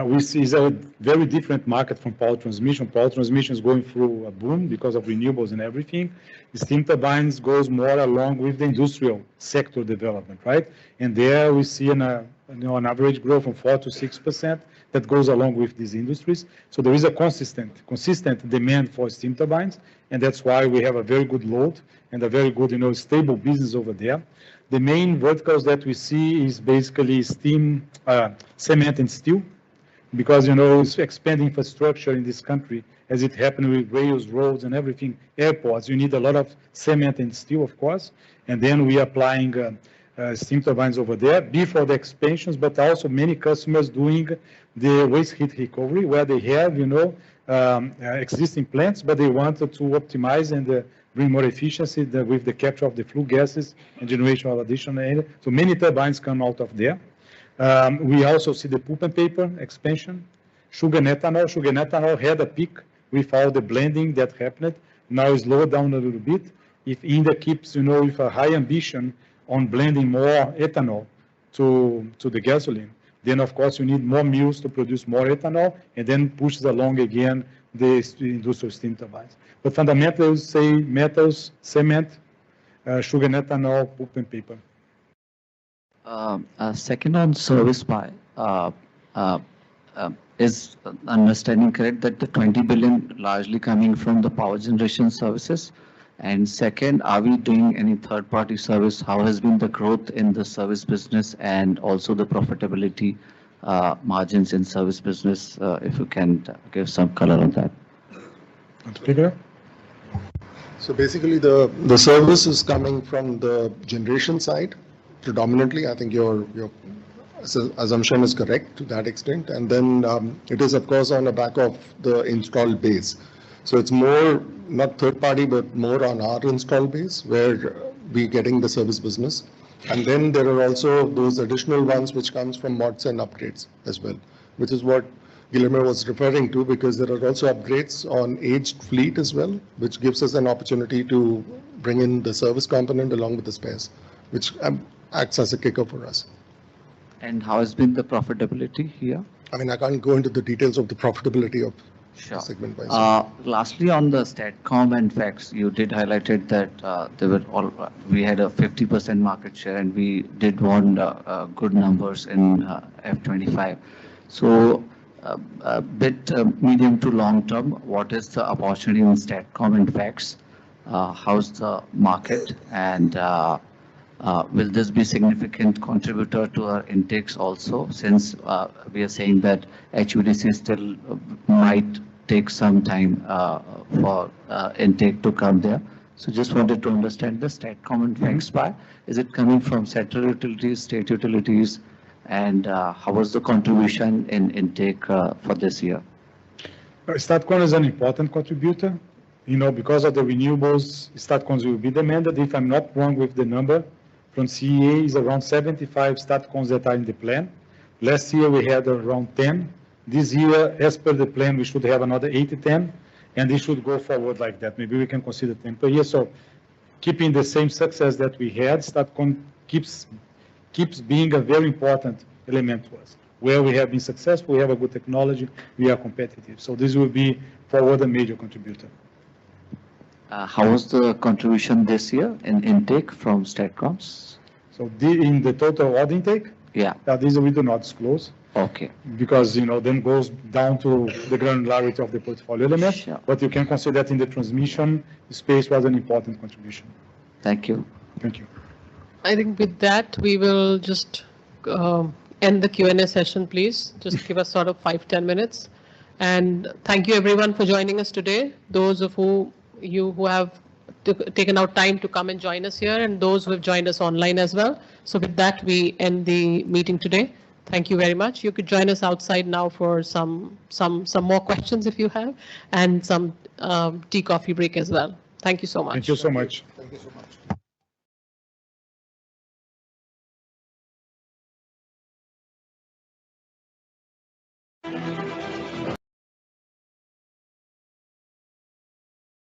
we see is a very different market from power transmission. Power transmission is going through a boom because of renewables and everything. The steam turbines goes more along with the industrial sector development, right? And there we see an average growth from 4 to 6% that goes along with these industries. So there is a consistent demand for steam turbines, and that's why we have a very good load and a very good, stable business over there. The main verticals that we see is basically steam, cement and steel, because, it's expanding infrastructure in this country as it happened with rails, roads and everything, airports. You need a lot of cement and steel, of course, and then we are applying steam turbines over there before the expansions, but also many customers doing the waste heat recovery where they have, existing plants, but they wanted to optimize and bring more efficiency with the capture of the flue gases and generation of additional energy. So many turbines come out of there. We also see the pulp and paper expansion. Sugar and ethanol. Sugar and ethanol had a peak with all the blending that happened. Now it's lowered down a little bit. If India keeps, with a high ambition on blending more ethanol to the gasoline, then of course you need more mills to produce more ethanol and then pushes along again the industrial steam turbines. But fundamentally, say metals, cement, sugar and ethanol, pulp and paper. Second on service pie, is understanding correct that the 20 billion largely coming from the power generation services? And second, are we doing any third-party service? How has been the growth in the service business and also the profitability margins in service business? If you can give some color on that. So basically, the service is coming from the generation side predominantly. I think your assumption is correct to that extent. And then it is, of course, on the back of the installed base. So it's more not third party, but more on our install base where we're getting the service business. And then there are also those additional ones which comes from mods and upgrades as well, which is what Guillermo was referring to, because there are also upgrades on aged fleet as well, which gives us an opportunity to bring in the service component along with the spares, which acts as a kicker for us. And how has been the profitability here? I mean, I can't go into the details of the profitability of Sure. segment wise. Lastly, on the Statcom and facts, you did highlighted that we had a 50% market share and we did want good numbers in F25. So a bit medium to long term, what is the opportunity in Statcom and facts? How's the market, and will this be significant contributor to our intakes also, since we are saying that HVDC still might take some time for intake to come there. So just wanted to understand the Statcom and facts by. Is it coming from central utilities, state utilities, and how was the contribution in intake for this year? Statcom is an important contributor. You know, because of the renewables, Statcoms will be demanded. If I'm not wrong with the number from CEA, is around 75 Statcoms that are in the plan. Last year we had around 10. This year, as per the plan, we should have another 8 to 10, and it should go forward like that. Maybe we can consider 10 per year. So keeping the same success that we had, Statcom keeps being a very important element to us. Where we have been successful, we have a good technology, we are competitive. So this will be forward a major contributor. How was the contribution this year in intake from Statcoms? So in the total order intake? Yeah. These we do not disclose. Okay. Because, you know, then goes down to the granularity of the portfolio element. Sure. But you can consider that in the transmission space was an important contribution. Thank you. Thank you. I think with that, we will just end the Q&A session, please. Just give us sort of 5-10 minutes. And thank you everyone for joining us today. Those of you who have taken out time to come and join us here, and those who have joined us online as well. So with that, we end the meeting today. Thank you very much. You could join us outside now for some more questions if you have, and some tea coffee break as well. Thank you so much. Thank you so much. Thank you so much.